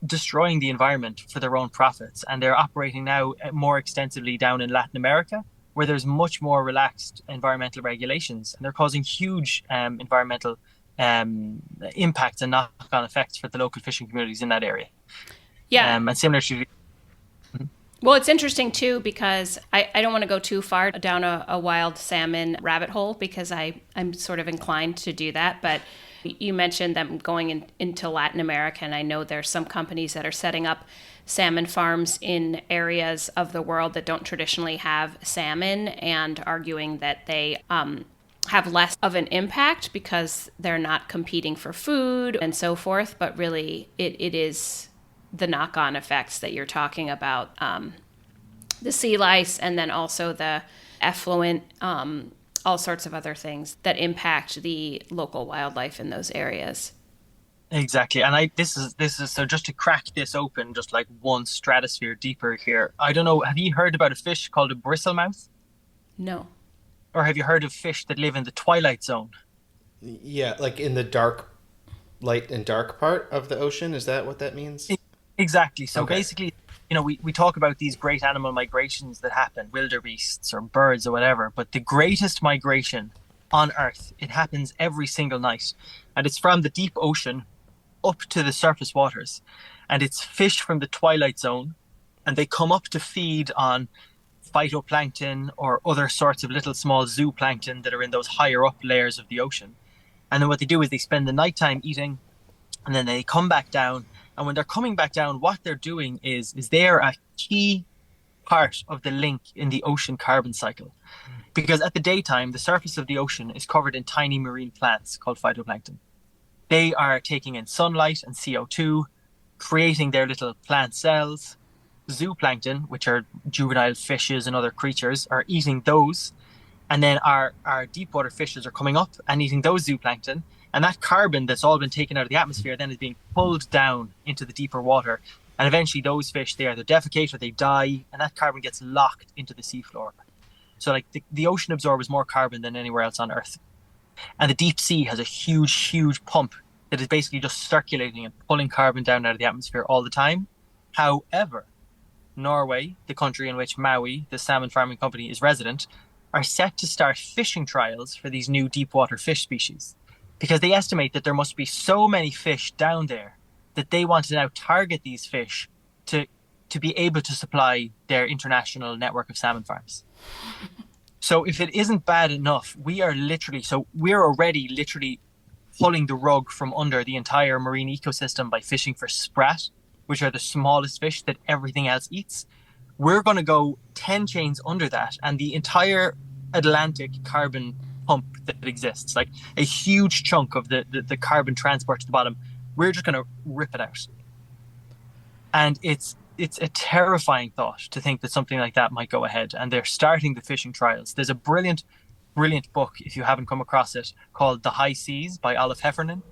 destroying the environment for their own profits. And they're operating now more extensively down in Latin America, where there's much more relaxed environmental regulations. And they're causing huge environmental impacts and knock-on effects for the local fishing communities in that area. Yeah. And similar to... Well, it's interesting, too, because I don't want to go too far down a wild salmon rabbit hole because I'm sort of inclined to do that. But you mentioned them going into Latin America, and I know there's some companies that are setting up salmon farms in areas of the world that don't traditionally have salmon and arguing that they have less of an impact because they're not competing for food and so forth. But really, it is the knock-on effects that you're talking about, the sea lice and then also the effluent, all sorts of other things that impact the local wildlife in those areas. Exactly. And this is so just to crack this open, just like one stratosphere deeper here. I don't know, have you heard about a fish called a bristlemouth? No. Or have you heard of fish that live in the twilight zone? Yeah, like in the light and dark part of the ocean. Is that what that means? Exactly. So basically, we talk about these great animal migrations that happen, wildebeests or birds or whatever, but the greatest migration on Earth, it happens every single night. And it's from the deep ocean up to the surface waters. And it's fish from the twilight zone. And they come up to feed on phytoplankton or other sorts of little small zooplankton that are in those higher up layers of the ocean. And then what they do is they spend the nighttime eating, and then they come back down. And when they're coming back down, what they're doing is they're a key part of the link in the ocean carbon cycle. Because at the daytime, the surface of the ocean is covered in tiny marine plants called phytoplankton. They are taking in sunlight and CO2, creating their little plant cells, zooplankton, which are juvenile fishes and other creatures, are eating those. And then our deep water fishes are coming up and eating those zooplankton. And that carbon that's all been taken out of the atmosphere then is being pulled down into the deeper water. And eventually those fish, they either defecate or they die, and that carbon gets locked into the seafloor. So like the ocean absorbs more carbon than anywhere else on Earth. And the deep sea has a huge, huge pump that is basically just circulating and pulling carbon down out of the atmosphere all the time. However, Norway, the country in which Maui, the salmon farming company, is resident, are set to start fishing trials for these new deep water fish species because they estimate that there must be so many fish down there that they want to now target these fish to be able to supply their international network of salmon farms. So if it isn't bad enough, we're already literally pulling the rug from under the entire marine ecosystem by fishing for sprat, which are the smallest fish that everything else eats. We're going to go 10 chains under that, and the entire Atlantic carbon pump that exists, like a huge chunk of the carbon transport to the bottom, we're just going to rip it out. And it's a terrifying thought to think that something like that might go ahead, and they're starting the fishing trials. There's a brilliant book, if you haven't come across it, called The High Seas by Olive Heffernan.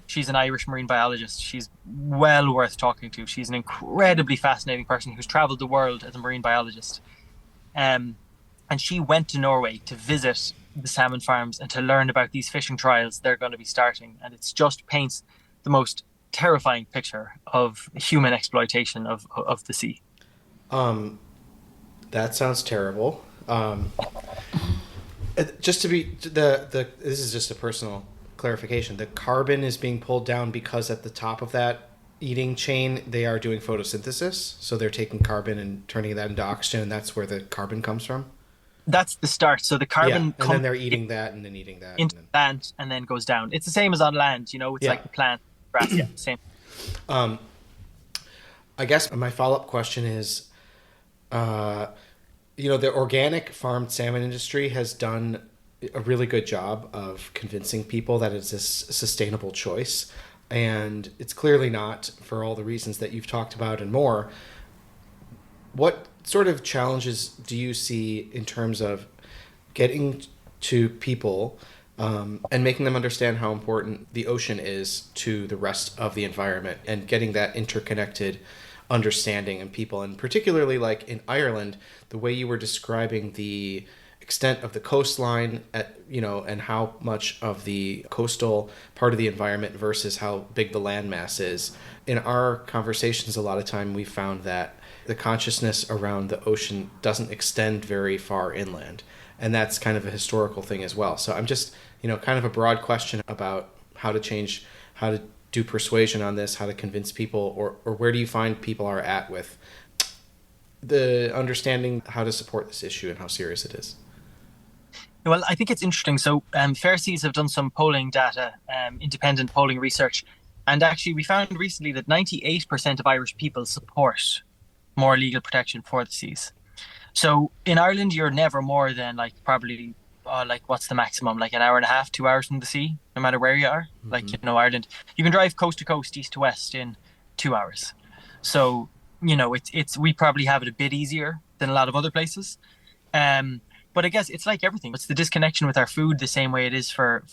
She's an Irish marine biologist. She's well worth talking to. She's an incredibly fascinating person who's traveled the world as a marine biologist. And she went to Norway to visit the salmon farms and to learn about these fishing trials they're going to be starting. And it just paints the most terrifying picture of human exploitation of the sea. That sounds terrible. Just to be this is just a personal clarification. The carbon is being pulled down because at the top of that eating chain they are doing photosynthesis, so they're taking carbon and turning that into oxygen, and that's where the carbon comes from. That's the start. So the carbon and then they're eating that and then eating that into land and then goes down. It's the same as on land, it's like the plant, grass, same. I guess my follow-up question is, the organic farmed salmon industry has done a really good job of convincing people that it's a sustainable choice. And it's clearly not, for all the reasons that you've talked about and more. What sort of challenges do you see in terms of getting to people and making them understand how important the ocean is to the rest of the environment, and getting that interconnected understanding in people? And particularly like in Ireland, the way you were describing the extent of the coastline and how much of the coastal part of the environment versus how big the landmass is. In our conversations, a lot of time we found that the consciousness around the ocean doesn't extend very far inland. And that's kind of a historical thing as well. So I'm just, kind of a broad question about how to do persuasion on this, how to convince people, or where do you find people are at with the understanding how to support this issue and how serious it is? Well, I think it's interesting. So Fair Seas have done some polling data, independent polling research. And actually, we found recently that 98% of Irish people support more legal protection for the seas. So in Ireland, you're never more than probably what's the maximum? Like an hour and a half, 2 hours from the sea, no matter where you are. Mm-hmm. Ireland, you can drive coast to coast, east to west in 2 hours. So, it's we probably have it a bit easier than a lot of other places. But I guess it's like everything. It's the disconnection with our food, the same way it is for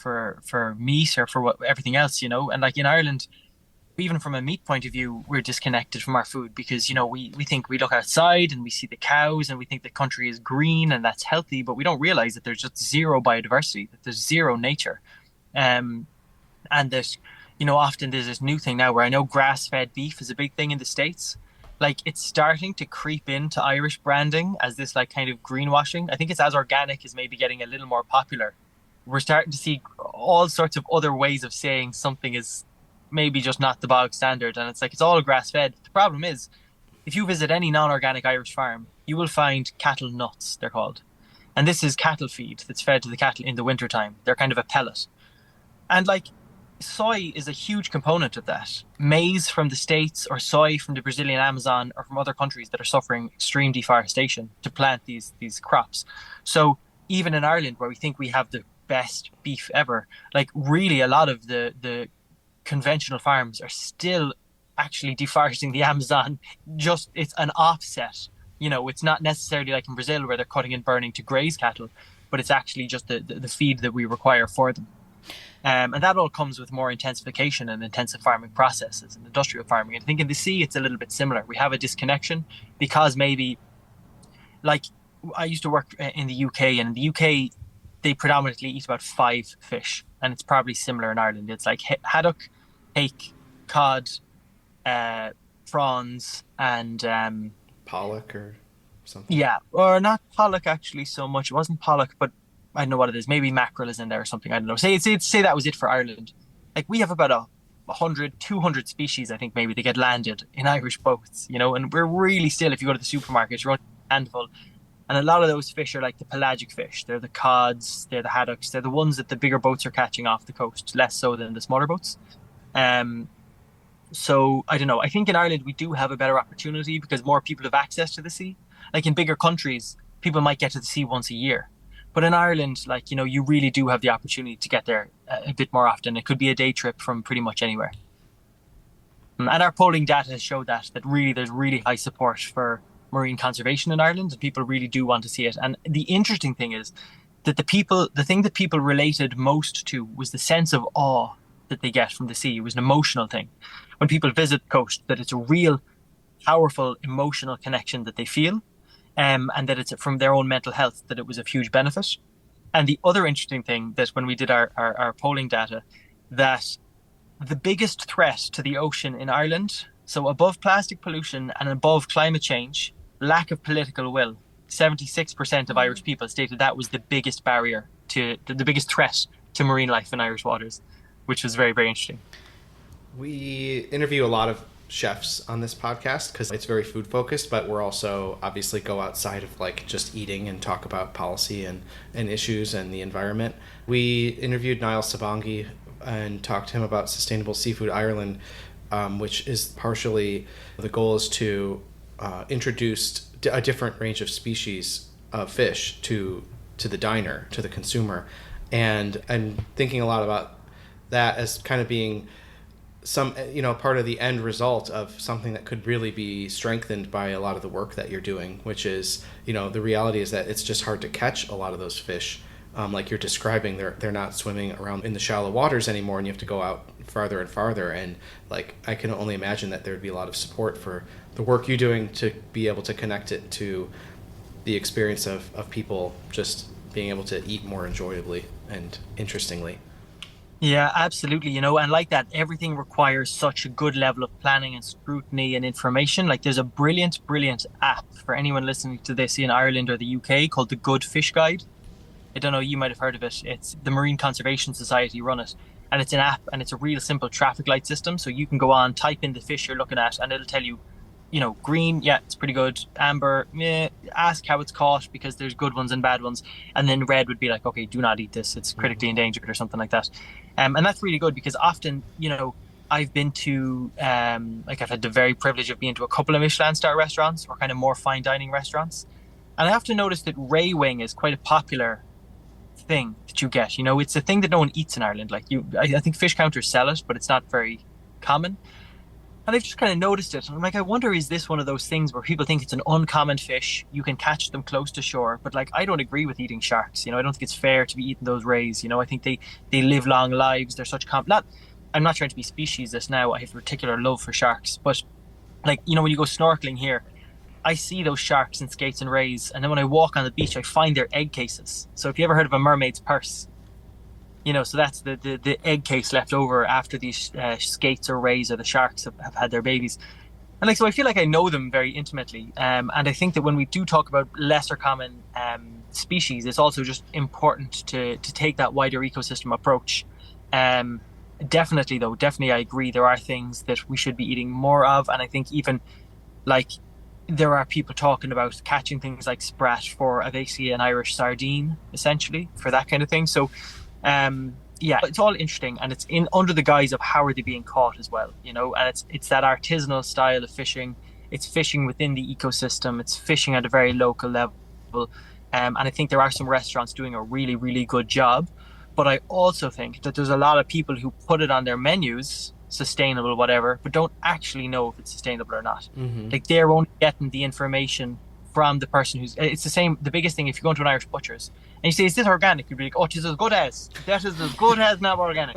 meat or for everything else, And like in Ireland, even from a meat point of view, we're disconnected from our food because, we think we look outside and we see the cows and we think the country is green and that's healthy, but we don't realize that there's just zero biodiversity, that there's zero nature. And there's, often there's this new thing now where I know grass-fed beef is a big thing in the States. Like it's starting to creep into Irish branding as this kind of greenwashing. I think it's as organic is maybe getting a little more popular. We're starting to see all sorts of other ways of saying something is maybe just not the bog standard. And it's all grass fed. The problem is, if you visit any non-organic Irish farm, you will find cattle nuts, they're called. And this is cattle feed that's fed to the cattle in the wintertime. They're kind of a pellet. And soy is a huge component of that. Maize from the States or soy from the Brazilian Amazon or from other countries that are suffering extreme deforestation to plant these crops. So even in Ireland, where we think we have the best beef ever, really a lot of the conventional farms are still actually deforesting the Amazon. Just it's an offset. It's not necessarily like in Brazil where they're cutting and burning to graze cattle, but it's actually just the feed that we require for them. And that all comes with more intensification and intensive farming processes and industrial farming. And I think in the sea, it's a little bit similar. We have a disconnection because maybe, like, I used to work in the UK, and in the UK, they predominantly eat about 5 fish. And it's probably similar in Ireland. It's like haddock, hake, cod, prawns, and pollock or something. yeah, or not pollock actually so much. It wasn't pollock, but I don't know what it is. Maybe mackerel is in there or something. I don't know. Say that was it for Ireland. Like we have about 100, 200 species, I think maybe, they get landed in Irish boats, and we're really still, if you go to the supermarket, you're only a handful. And a lot of those fish are like the pelagic fish. They're the cods, they're the haddocks, they're the ones that the bigger boats are catching off the coast, less so than the smaller boats. So I don't know. I think in Ireland we do have a better opportunity because more people have access to the sea. Like in bigger countries, people might get to the sea once a year. But in Ireland, like, you really do have the opportunity to get there a bit more often. It could be a day trip from pretty much anywhere. And our polling data has showed that really there's really high support for marine conservation in Ireland, and people really do want to see it. And the interesting thing is that the thing that people related most to was the sense of awe that they get from the sea. It was an emotional thing. When people visit the coast, that it's a real powerful emotional connection that they feel. And that it's from their own mental health, that it was of huge benefit. And the other interesting thing that when we did our polling data, that the biggest threat to the ocean in Ireland, so above plastic pollution and above climate change, lack of political will, 76% of Irish people stated that was the biggest barrier to the biggest threat to marine life in Irish waters, which was very, very interesting. We interview a lot of chefs on this podcast because it's very food focused, but we're also obviously go outside of like just eating and talk about policy and issues and the environment. We interviewed Niall Sabangi and talked to him about Sustainable Seafood Ireland, which is partially the goal is to introduce a different range of species of fish to the diner, to the consumer, and thinking a lot about that as kind of being some, part of the end result of something that could really be strengthened by a lot of the work that you're doing, which is, the reality is that it's just hard to catch a lot of those fish. Like you're describing, they're not swimming around in the shallow waters anymore, and you have to go out farther and farther. And like, I can only imagine that there would be a lot of support for the work you're doing to be able to connect it to the experience of people just being able to eat more enjoyably and interestingly. Yeah, absolutely. And like that, everything requires such a good level of planning and scrutiny and information. Like there's a brilliant app for anyone listening to this in Ireland or the UK called the Good Fish Guide. I don't know, you might have heard of it. It's the Marine Conservation Society run it. And it's an app, and it's a real simple traffic light system. So you can go on, type in the fish you're looking at, and it'll tell you, green, yeah, it's pretty good. Amber, ask how it's caught because there's good ones and bad ones. And then red would be like, okay, do not eat this. It's critically endangered or something like that. And that's really good because often, I've been to, I've had the very privilege of being to a couple of Michelin star restaurants or kind of more fine dining restaurants. And I have to notice that ray wing is quite a popular thing that you get. It's a thing that no one eats in Ireland. Like I think fish counters sell it, but it's not very common. And I've just kind of noticed it. I'm like, I wonder, is this one of those things where people think it's an uncommon fish? You can catch them close to shore. But like, I don't agree with eating sharks. I don't think it's fair to be eating those rays. I think they live long lives. They're such I'm not trying to be speciesist now. I have a particular love for sharks. But like, when you go snorkeling here, I see those sharks and skates and rays. And then when I walk on the beach, I find their egg cases. So if you ever heard of a mermaid's purse, so that's the egg case left over after these skates or rays or the sharks have had their babies. And like, so I feel like I know them very intimately. And I think that when we do talk about lesser common species, it's also just important to take that wider ecosystem approach. Definitely I agree. There are things that we should be eating more of. And I think even like there are people talking about catching things like sprat for basically an Irish sardine, essentially, for that kind of thing. So yeah, it's all interesting, and it's in under the guise of how are they being caught as well, and it's that artisanal style of fishing. It's fishing within the ecosystem. It's fishing at a very local level, and I think there are some restaurants doing a really good job. But I also think that there's a lot of people who put it on their menus sustainable, whatever, but don't actually know if it's sustainable or not. Mm-hmm. Like they're only getting the information from the person who's. It's the same. The biggest thing, if you go into an Irish butcher's and you say, "Is this organic?" You'd be like, "Oh, it's as good as that is as good as not organic."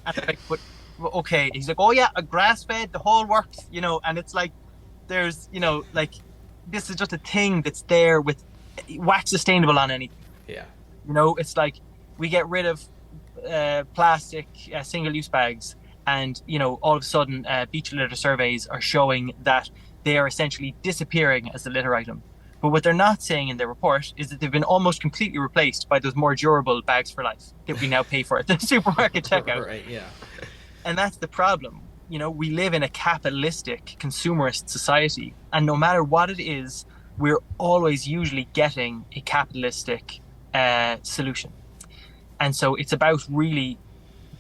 And I'm like, but okay. He's like, "Oh yeah, a grass fed, the whole works," And it's like, there's, like, this is just a thing that's there with wax sustainable on anything. Yeah. It's like we get rid of plastic single-use bags, and all of a sudden beach litter surveys are showing that they are essentially disappearing as a litter item. But what they're not saying in their report is that they've been almost completely replaced by those more durable bags for life that we now pay for at the supermarket checkout. Right, yeah. And that's the problem. We live in a capitalistic, consumerist society, and no matter what it is, we're always usually getting a capitalistic solution. And so it's about really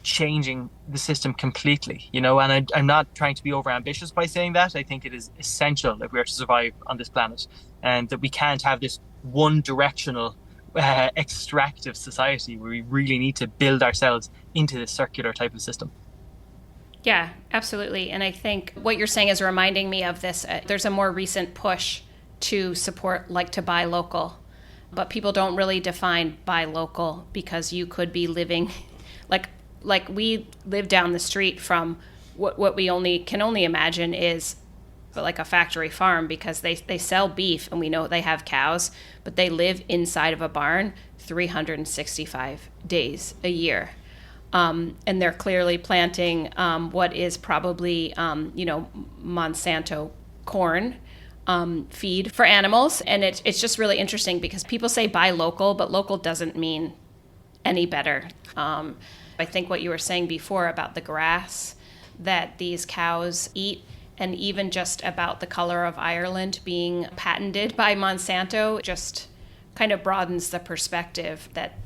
changing the system completely, and I'm not trying to be over ambitious by saying that. I think it is essential if we are to survive on this planet, and that we can't have this one directional extractive society where we really need to build ourselves into this circular type of system. Yeah, absolutely. And I think what you're saying is reminding me of this. There's a more recent push to support, like, to buy local, but people don't really define buy local, because you could be living like we live down the street from what we can only imagine is like a factory farm, because they sell beef and we know they have cows, but they live inside of a barn 365 days a year. And they're clearly planting what is probably, Monsanto corn feed for animals. And it's just really interesting because people say buy local, but local doesn't mean any better. I think what you were saying before about the grass that these cows eat, and even just about the color of Ireland being patented by Monsanto, just kind of broadens the perspective that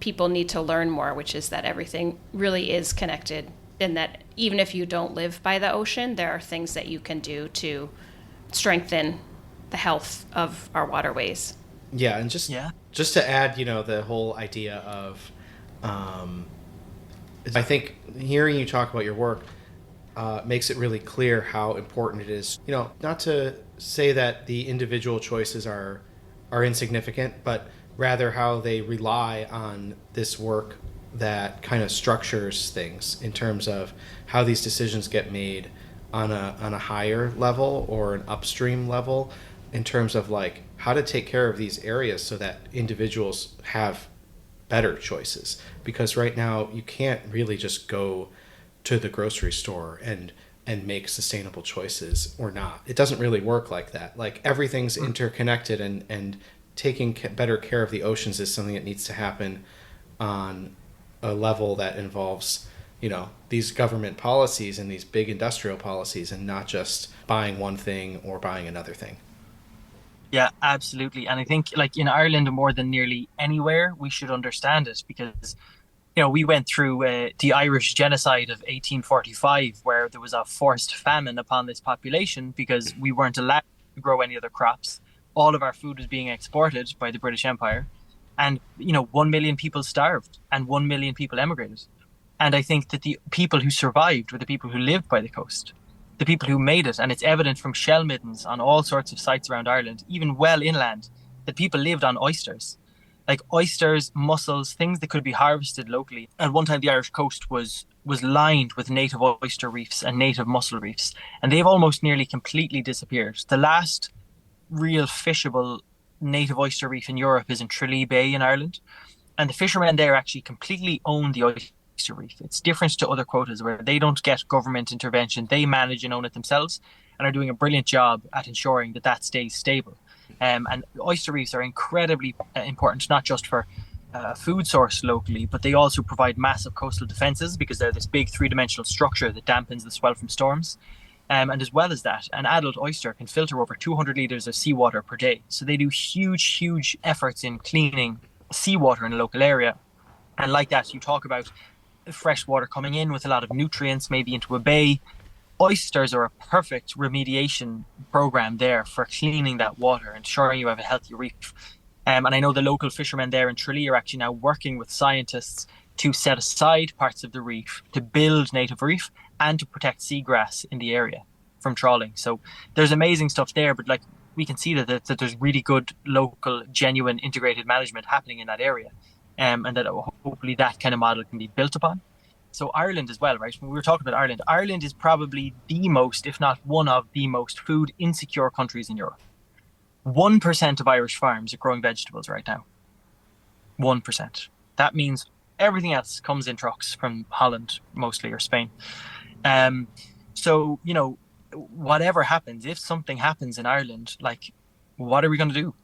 people need to learn more, which is that everything really is connected, and that even if you don't live by the ocean, there are things that you can do to strengthen the health of our waterways. Yeah, and just to add, the whole idea of, I think hearing you talk about your work makes it really clear how important it is. Not to say that the individual choices are insignificant, but rather how they rely on this work that kind of structures things in terms of how these decisions get made on a higher level or an upstream level, in terms of like how to take care of these areas so that individuals have better choices. Because right now you can't really just go to the grocery store and make sustainable choices or not. It doesn't really work like that. Like everything's interconnected, and taking better care of the oceans is something that needs to happen on a level that involves, these government policies and these big industrial policies, and not just buying one thing or buying another thing. Yeah, absolutely. And I think, like, in Ireland more than nearly anywhere, we should understand it, because we went through the Irish genocide of 1845, where there was a forced famine upon this population because we weren't allowed to grow any other crops. All of our food was being exported by the British Empire. And, 1 million people starved and 1 million people emigrated. And I think that the people who survived were the people who lived by the coast, the people who made it. And it's evident from shell middens on all sorts of sites around Ireland, even well inland, that people lived on oysters. Like oysters, mussels, things that could be harvested locally. At one time, the Irish coast was lined with native oyster reefs and native mussel reefs, and they've almost nearly completely disappeared. The last real fishable native oyster reef in Europe is in Tralee Bay in Ireland, and the fishermen there actually completely own the oyster reef. It's different to other quotas where they don't get government intervention. They manage and own it themselves, and are doing a brilliant job at ensuring that stays stable. And oyster reefs are incredibly important, not just for food source locally, but they also provide massive coastal defenses, because they're this big three-dimensional structure that dampens the swell from storms. And as well as that, an adult oyster can filter over 200 litres of seawater per day. So they do huge efforts in cleaning seawater in a local area. And like that, you talk about fresh water coming in with a lot of nutrients, maybe into a bay. Oysters are a perfect remediation program there for cleaning that water and ensuring you have a healthy reef. And I know the local fishermen there in Tralee are actually now working with scientists to set aside parts of the reef to build native reef, and to protect seagrass in the area from trawling. So there's amazing stuff there, but like we can see that there's really good local, genuine, integrated management happening in that area, and that hopefully that kind of model can be built upon. So Ireland as well, right? When we were talking about Ireland, Ireland is probably the most, if not one of the most food insecure countries in Europe. 1% of Irish farms are growing vegetables right now. 1%. That means everything else comes in trucks from Holland mostly, or Spain. So, whatever happens, if something happens in Ireland, like, what are we going to do?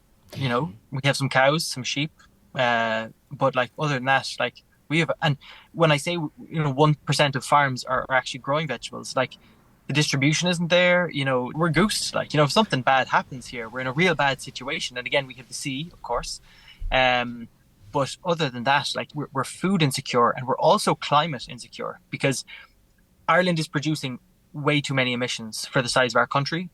We have some cows, some sheep, but like other than that, like we have, and when I say 1% of farms are actually growing vegetables, like the distribution isn't there. We're goosed. Like, if something bad happens here, we're in a real bad situation. And again, we have the sea, of course. But other than that, like we're food insecure, and we're also climate insecure, because Ireland is producing way too many emissions for the size of our country.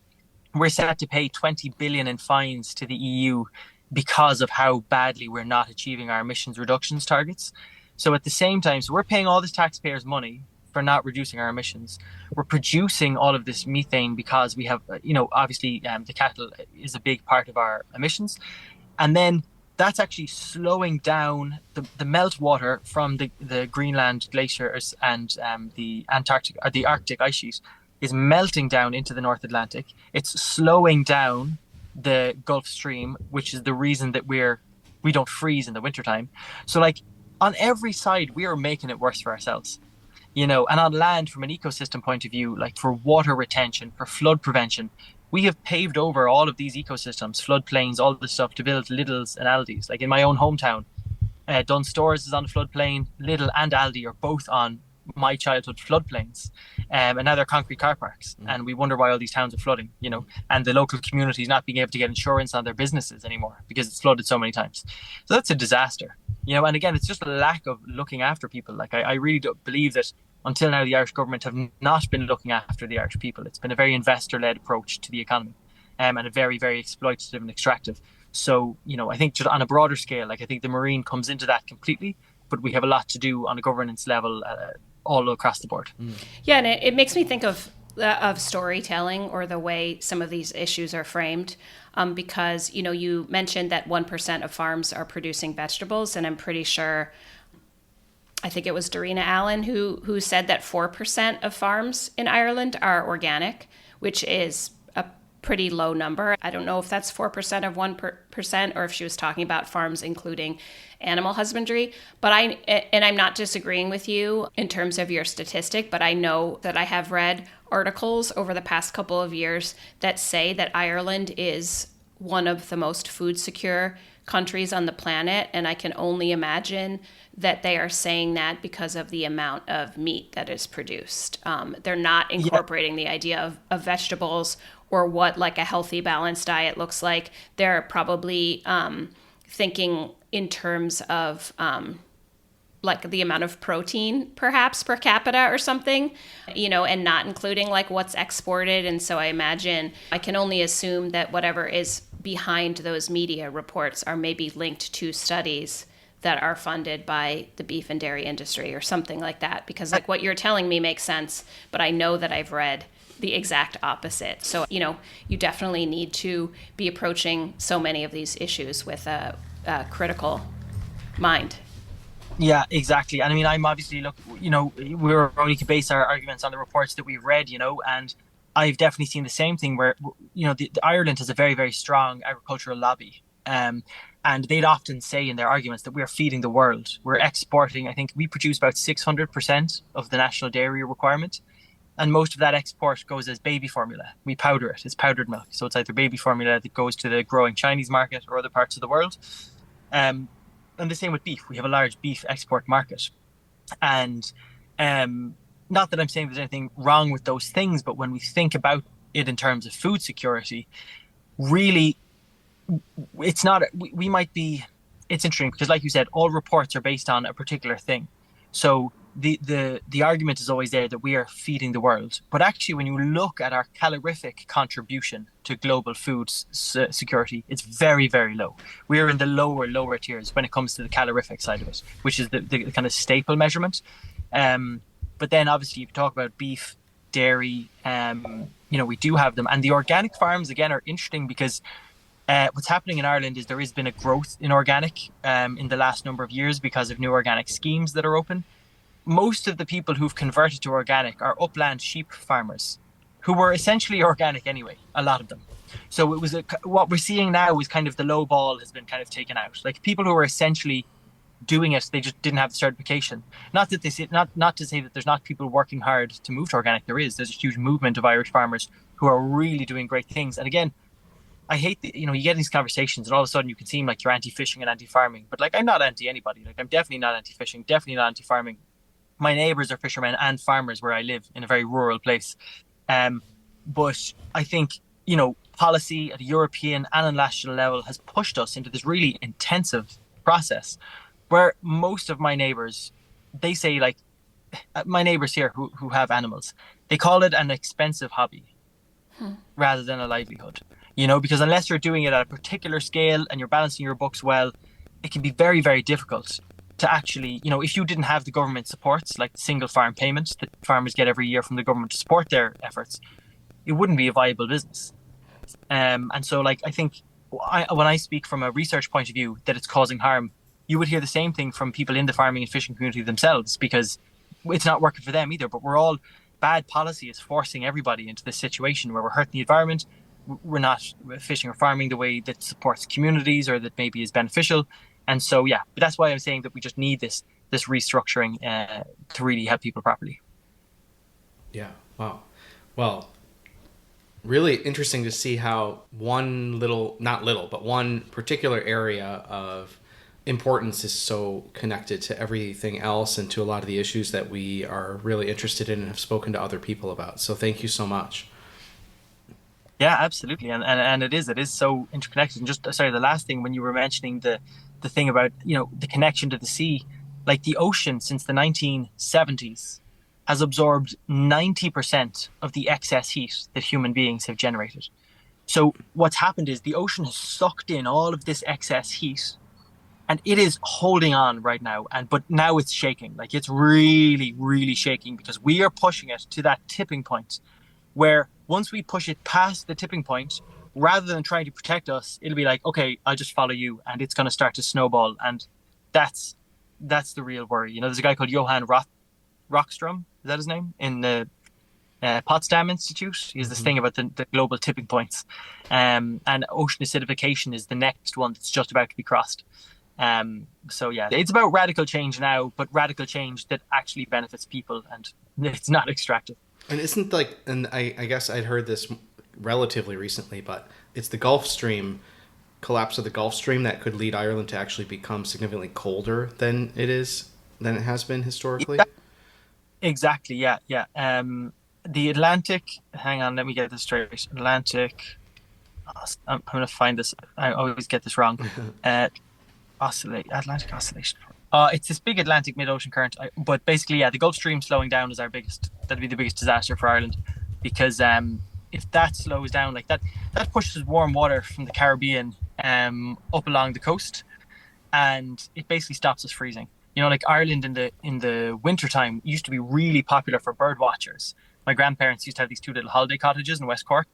We're set to pay 20 billion in fines to the EU because of how badly we're not achieving our emissions reductions targets. So at the same time, we're paying all this taxpayers' money for not reducing our emissions. We're producing all of this methane because we have, obviously the cattle is a big part of our emissions. And then that's actually slowing down the meltwater from the Greenland glaciers and the Arctic ice sheet is melting down into the North Atlantic. It's slowing down the Gulf Stream, which is the reason that we don't freeze in the wintertime. So like on every side, we are making it worse for ourselves. And on land, from an ecosystem point of view, like for water retention, for flood prevention, we have paved over all of these ecosystems, floodplains, all this stuff to build Lidls and Aldis. Like in my own hometown, Dunstores is on the floodplain. Lidl and Aldi are both on my childhood floodplains, and now they're concrete car parks. And we wonder why all these towns are flooding, and the local communities not being able to get insurance on their businesses anymore because it's flooded so many times. So that's a disaster, and again, it's just a lack of looking after people. Like I really don't believe that until now the Irish government have not been looking after the Irish people. It's been a very investor-led approach to the economy, and a very, very exploitative and extractive. So, I think just on a broader scale, like I think the marine comes into that completely, but we have a lot to do on a governance level all across the board. Yeah, and it makes me think of storytelling, or the way some of these issues are framed, because, you mentioned that 1% of farms are producing vegetables, and I'm pretty sure, I think it was Darina Allen who said that 4% of farms in Ireland are organic, which is a pretty low number. I don't know if that's 4% of 1%, or if she was talking about farms including animal husbandry. But I'm not disagreeing with you in terms of your statistic, but I know that I have read articles over the past couple of years that say that Ireland is one of the most food secure countries on the planet, and I can only imagine that they are saying that because of the amount of meat that is produced. They're not incorporating the idea of vegetables, or what like a healthy, balanced diet looks like. They're probably thinking in terms of like the amount of protein perhaps per capita or something, and not including like what's exported. And so I can only assume that whatever is behind those media reports are maybe linked to studies that are funded by the beef and dairy industry or something like that, because like what you're telling me makes sense, but I know that I've read the exact opposite. So, you definitely need to be approaching so many of these issues with a critical mind. Yeah, exactly. And I mean, I'm obviously we're only to base our arguments on the reports that we've read, and I've definitely seen the same thing where, the Ireland has a very, very strong agricultural lobby. And they'd often say in their arguments that we're feeding the world. We're exporting. I think we produce about 600% of the national dairy requirement. And most of that export goes as baby formula. We powder it. It's powdered milk. So it's either baby formula that goes to the growing Chinese market or other parts of the world. And the same with beef. We have a large beef export market. And not that I'm saying there's anything wrong with those things, but when we think about it in terms of food security, really, it's not, we might be, it's interesting because like you said, all reports are based on a particular thing. So the argument is always there that we are feeding the world. But actually, when you look at our calorific contribution to global food security, it's very, very low. We are in the lower tiers when it comes to the calorific side of it, which is the kind of staple measurement. But then obviously you can talk about beef, dairy. We do have them, and the organic farms again are interesting because what's happening in Ireland is there has been a growth in organic in the last number of years because of new organic schemes that are open. Most of the people who've converted to organic are upland sheep farmers who were essentially organic anyway, a lot of them. So it was what we're seeing now is kind of the low ball has been kind of taken out. Like people who are essentially doing it, they just didn't have the certification. Not that they say, not to say that there's not people working hard to move to organic. There's a huge movement of Irish farmers who are really doing great things. And again, I hate you get these conversations and all of a sudden you can seem like you're anti-fishing and anti-farming, but like I'm not anti anybody. Like I'm definitely not anti-fishing, definitely not anti-farming. My neighbors are fishermen and farmers where I live in a very rural place. But I think, policy at a European and a national level has pushed us into this really intensive process where most of my neighbors, they say like, my neighbors here who have animals, they call it an expensive hobby rather than a livelihood, because unless you're doing it at a particular scale and you're balancing your books well, it can be very, very difficult to actually, if you didn't have the government supports, like the single farm payments that farmers get every year from the government to support their efforts, it wouldn't be a viable business. And so like, I think when I speak from a research point of view that it's causing harm, you would hear the same thing from people in the farming and fishing community themselves, because it's not working for them either. But bad policy is forcing everybody into this situation where we're hurting the environment. We're not fishing or farming the way that supports communities or that maybe is beneficial. And so, but that's why I'm saying that we just need this restructuring to really help people properly. Yeah. Wow. Well, really interesting to see how one particular area of importance is so connected to everything else and to a lot of the issues that we are really interested in and have spoken to other people about. So thank you so much. Yeah, absolutely. And it is so interconnected. And just, sorry, the last thing when you were mentioning the thing about, the connection to the sea, like the ocean since the 1970s has absorbed 90% of the excess heat that human beings have generated. So what's happened is the ocean has sucked in all of this excess heat and it is holding on right now. But now it's shaking. Like it's really, really shaking because we are pushing it to that tipping point where once we push it past the tipping point, rather than trying to protect us, it'll be like, okay, I'll just follow you, and it's going to start to snowball, and that's the real worry. There's a guy called Johann Rockstrom, is that his name, in the Potsdam Institute. He has this thing about the global tipping points, and ocean acidification is the next one that's just about to be crossed. So it's about radical change now, but radical change that actually benefits people, and it's not extractive. And isn't I guess I'd heard this relatively recently, but it's the Gulf Stream, collapse of the Gulf Stream that could lead Ireland to actually become significantly colder than it has been historically. Exactly. Yeah. The Atlantic, hang on, let me get this straight. Atlantic, I'm going to find this. I always get this wrong. Atlantic oscillation. It's this big Atlantic mid-ocean current. But basically, the Gulf Stream slowing down is that'd be the biggest disaster for Ireland, because if that slows down like that pushes warm water from the Caribbean up along the coast, and it basically stops us freezing. Like Ireland in the wintertime used to be really popular for bird watchers. My grandparents used to have these 2 little holiday cottages in West Cork,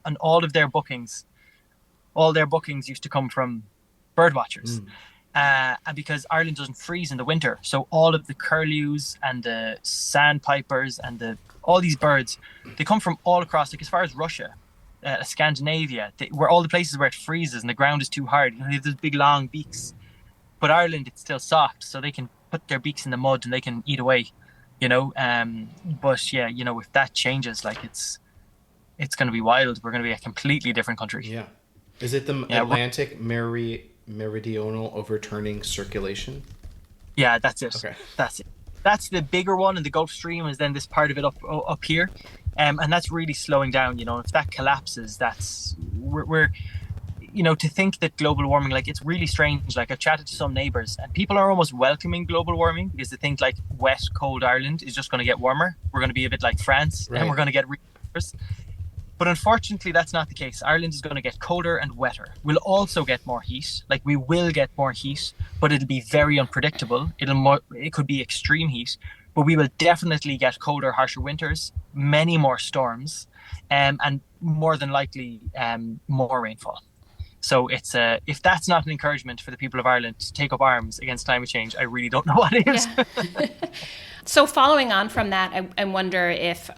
and all their bookings used to come from bird watchers. And because Ireland doesn't freeze in the winter, so all of the curlews and the sandpipers and all these birds, they come from all across, like as far as Russia, Scandinavia, where all the places where it freezes and the ground is too hard. They have those big long beaks. But Ireland, it's still soft, so they can put their beaks in the mud and they can eat away. But if that changes, like it's going to be wild. We're going to be a completely different country. Yeah. Is it the Atlantic meridional overturning circulation? Yeah, that's it. Okay. That's it. That's the bigger one, and the Gulf Stream is then this part of it up here, and that's really slowing down. If that collapses, we're to think that global warming, like it's really strange. Like I've chatted to some neighbours, and people are almost welcoming global warming because they think like wet, cold Ireland is just going to get warmer. We're going to be a bit like France, right, and we're going to get But unfortunately, that's not the case. Ireland is going to get colder and wetter. We'll also get more heat. Like, we will get more heat, but it'll be very unpredictable. It could be extreme heat, but we will definitely get colder, harsher winters, many more storms, and more than likely more rainfall. So it's if that's not an encouragement for the people of Ireland to take up arms against climate change, I really don't know what is. Yeah. So following on from that, I wonder if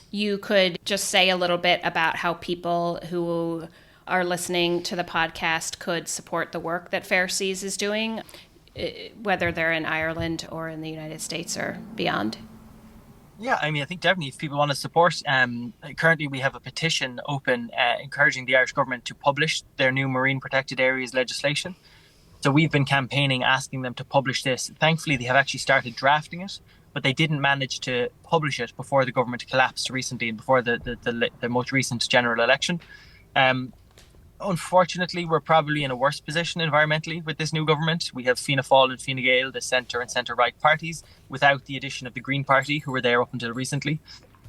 you could just say a little bit about how people who are listening to the podcast could support the work that Fair Seas is doing, whether they're in Ireland or in the United States or beyond. Yeah, I mean, I think definitely if people want to support, currently we have a petition open encouraging the Irish government to publish their new marine protected areas legislation. So we've been campaigning, asking them to publish this. Thankfully, they have actually started drafting it, but they didn't manage to publish it before the government collapsed recently and before the most recent general election. Unfortunately, we're probably in a worse position environmentally with this new government. We have Fianna Fáil and Fine Gael, the centre and centre-right parties, without the addition of the Green Party, who were there up until recently.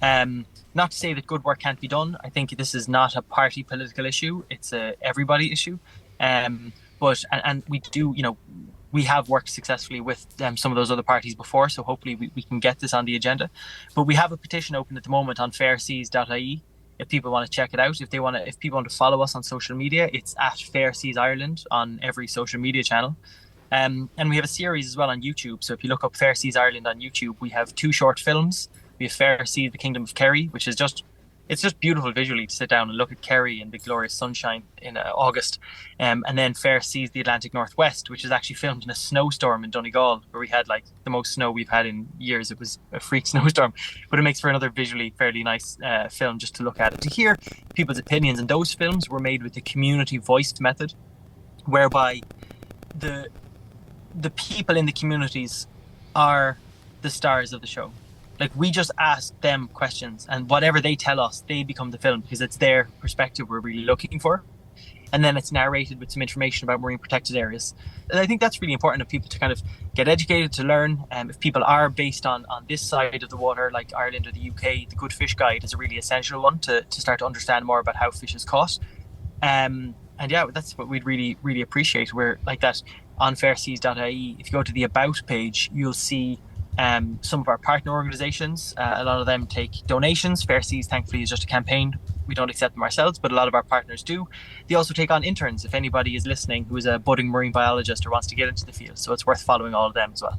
Not to say that good work can't be done. I think this is not a party political issue. It's a everybody issue. But we do, we have worked successfully with some of those other parties before, so hopefully we can get this on the agenda. But we have a petition open at the moment on fairseas.ie. If people want to check it out, if people want to follow us on social media, it's at Fair Seas Ireland on every social media channel. And we have a series as well on YouTube. So if you look up Fair Seas Ireland on YouTube, we have 2 short films. We have Fair Seas, the Kingdom of Kerry, which is it's just beautiful visually to sit down and look at Kerry in the glorious sunshine in August. And then Fair Seas, the Atlantic Northwest, which is actually filmed in a snowstorm in Donegal, where we had like the most snow we've had in years. It was a freak snowstorm, but it makes for another visually fairly nice film just to look at it, to hear people's opinions. And those films were made with the community voiced method, whereby the people in the communities are the stars of the show. Like, we just ask them questions, and whatever they tell us, they become the film, because it's their perspective we're really looking for. And then it's narrated with some information about marine protected areas. And I think that's really important of people to kind of get educated, to learn. If people are based on this side of the water, like Ireland or the UK, the Good Fish Guide is a really essential one to start to understand more about how fish is caught. And yeah, that's what we'd really, really appreciate. We're like that on fairseas.ie. If you go to the About page, you'll see some of our partner organizations. A lot of them take donations. Fair Seas, thankfully, is just a campaign. We don't accept them ourselves, but a lot of our partners do. They also take on interns, if anybody is listening who is a budding marine biologist or wants to get into the field. So it's worth following all of them as well.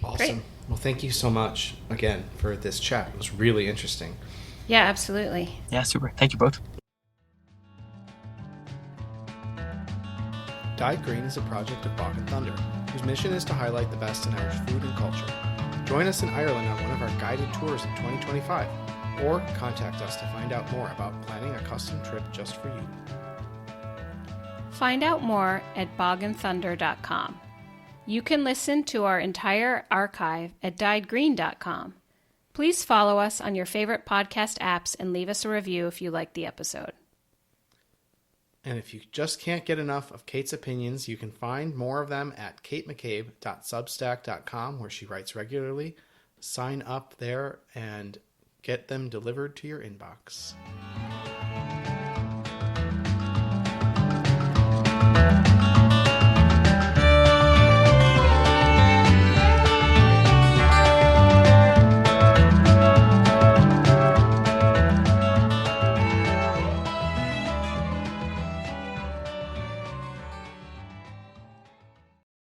Awesome. Great. Well, thank you so much again for this chat. It was really interesting. Yeah, absolutely. Yeah, super. Thank you both. Dyed Green is a project of Bog and Thunder, whose mission is to highlight the best in Irish food and culture. Join us in Ireland on one of our guided tours in 2025, or contact us to find out more about planning a custom trip just for you. Find out more at bogandthunder.com. You can listen to our entire archive at dyedgreen.com. Please follow us on your favorite podcast apps and leave us a review if you like the episode. And if you just can't get enough of Kate's opinions, you can find more of them at katemccabe.substack.com, where she writes regularly. Sign up there and get them delivered to your inbox.